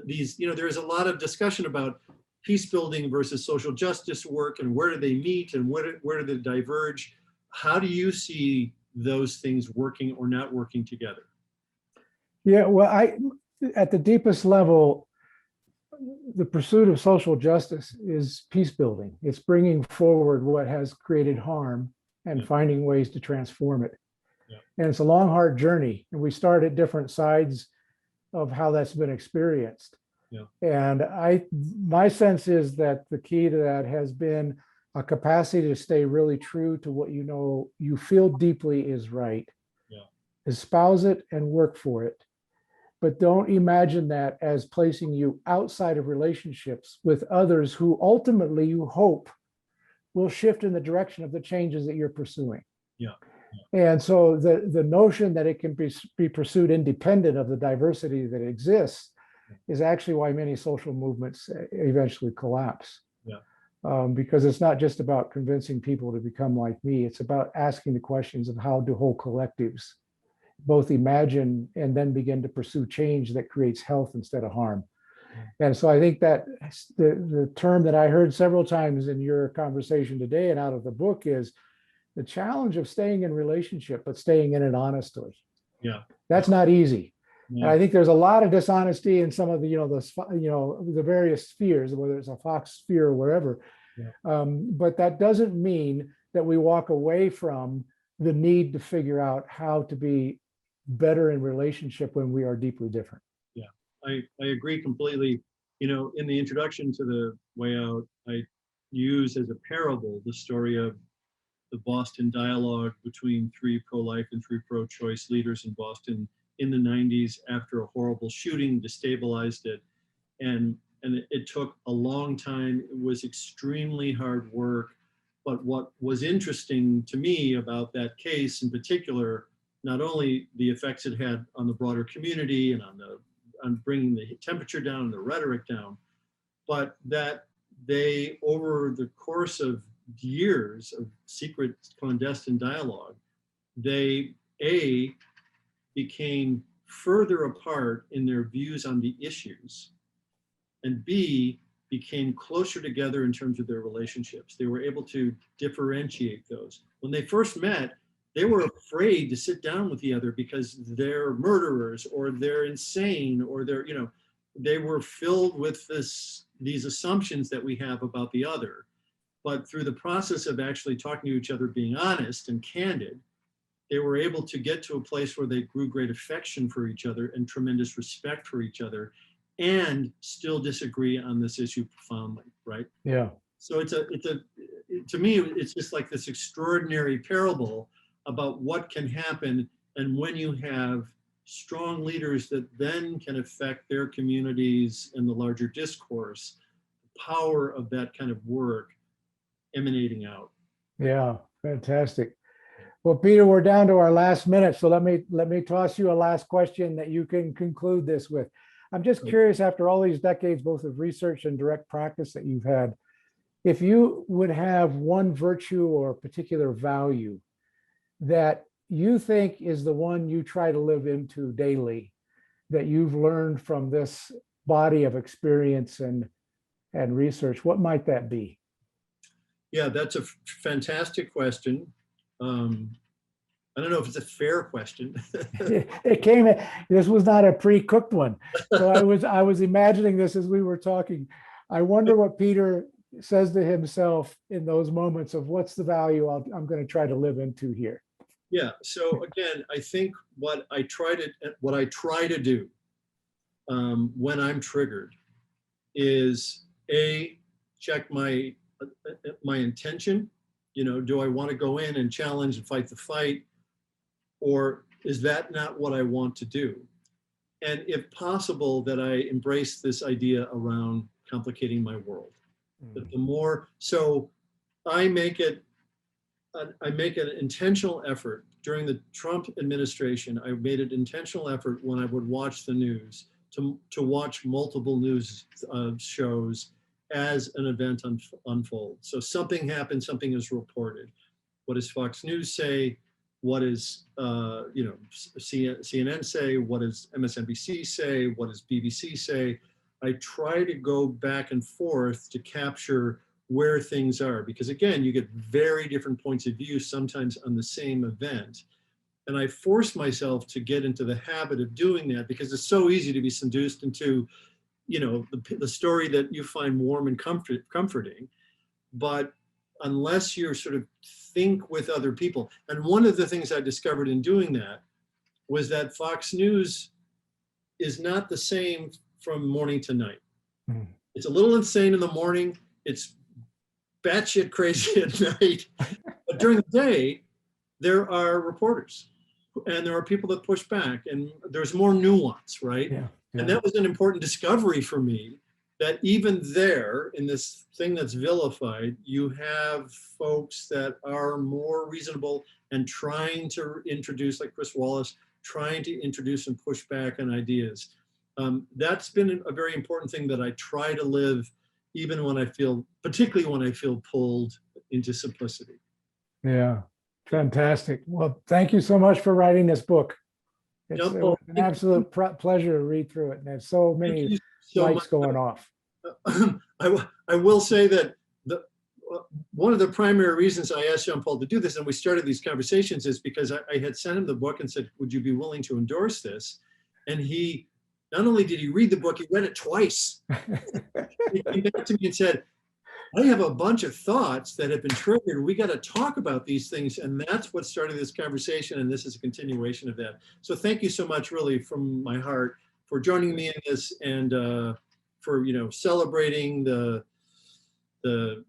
these, there's a lot of discussion about peace building versus social justice work, and where do they meet and where do they diverge? How do you see those things working or not working together? Yeah, well, at the deepest level, the pursuit of social justice is peace building. It's bringing forward what has created harm and finding ways to transform it. Yeah. And it's a long, hard journey. And we start at different sides of how that's been experienced. Yeah. And my sense is that the key to that has been a capacity to stay really true to what you feel deeply is right. Yeah. Espouse it and work for it. But don't imagine that as placing you outside of relationships with others who ultimately you hope will shift in the direction of the changes that you're pursuing. Yeah. And so the notion that it can be pursued independent of the diversity that exists is actually why many social movements eventually collapse. Yeah. Because it's not just about convincing people to become like me. It's about asking the questions of how do whole collectives both imagine and then begin to pursue change that creates health instead of harm. And so I think that the term that I heard several times in your conversation today and out of the book is the challenge of staying in relationship, but staying in it honestly. Yeah. That's not easy. Yeah. And I think there's a lot of dishonesty in some of the various spheres, whether it's a Fox sphere or wherever. Yeah. But that doesn't mean that we walk away from the need to figure out how to be better in relationship when we are deeply different. Yeah, I agree completely. In the introduction to The Way Out, I use as a parable the story of the Boston dialogue between 3 pro-life and 3 pro-choice leaders in Boston in the 90s after a horrible shooting destabilized it. And it took a long time. It was extremely hard work. But what was interesting to me about that case in particular, not only the effects it had on the broader community and on bringing the temperature down and the rhetoric down, but that they, over the course of years of secret clandestine dialogue, they became further apart in their views on the issues, and B, became closer together in terms of their relationships. They were able to differentiate those. When they first met, they were afraid to sit down with the other because they're murderers or they're insane or they were filled with these assumptions that we have about the other. But through the process of actually talking to each other, being honest and candid, they were able to get to a place where they grew great affection for each other and tremendous respect for each other, and still disagree on this issue profoundly, right? Yeah. So to me, it's just like this extraordinary parable about what can happen, and when you have strong leaders that then can affect their communities and the larger discourse, the power of that kind of work emanating out. Yeah, fantastic. Well, Peter, we're down to our last minute, so let me toss you a last question that you can conclude this with. I'm just curious, after all these decades, both of research and direct practice that you've had, if you would have one virtue or particular value that you think is the one you try to live into daily, that you've learned from this body of experience and research, what might that be? Yeah, that's a fantastic question. I don't know if it's a fair question. This was not a pre-cooked one. So I was imagining this as we were talking. I wonder what Peter says to himself in those moments of what's the value I'm going to try to live into here. Yeah. So again, I think what I try to do when I'm triggered is check my intention. You know, do I want to go in and challenge and fight the fight, or is that not what I want to do? And if possible, that I embrace this idea around complicating my world. That the more, so I make an intentional effort during the Trump administration. I made an intentional effort when I would watch the news to watch multiple news shows as an event unfolds. So something happened, something is reported. What does Fox News say? What does CNN say? What does MSNBC say? What does BBC say? I try to go back and forth to capture where things are, because again, you get very different points of view sometimes on the same event. And I force myself to get into the habit of doing that, because it's so easy to be seduced into, you know, the story that you find warm and comforting. But unless you're sort of think with other people. And one of the things I discovered in doing that was that Fox News is not the same from morning to night. Mm. It's a little insane in the morning. It's batshit crazy at night. But during the day, there are reporters and there are people that push back, and there's more nuance, right? Yeah. And that was an important discovery for me, that even there in this thing that's vilified, you have folks that are more reasonable and trying to introduce, like Chris Wallace, trying to introduce and push back on ideas. That's been a very important thing that I try to live, even when I feel, particularly when I feel pulled into simplicity. Yeah, fantastic. Well, thank you so much for writing this book. It was an absolute pleasure to read through it, and there's so many lights going off. I will say that one of the primary reasons I asked Jean Paul to do this, and we started these conversations, is because I had sent him the book and said, would you be willing to endorse this? And he, not only did he read the book, he read it twice. He came back to me and said, I have a bunch of thoughts that have been triggered. We got to talk about these things. And that's what started this conversation. And this is a continuation of that. So thank you so much, really, from my heart, for joining me in this, and for, you know, celebrating the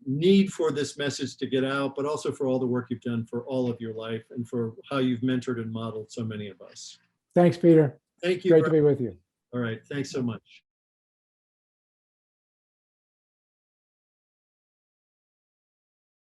need for this message to get out, but also for all the work you've done for all of your life, and for how you've mentored and modeled so many of us. Thanks, Peter. Thank you. Great to be with you. All right. Thanks so much.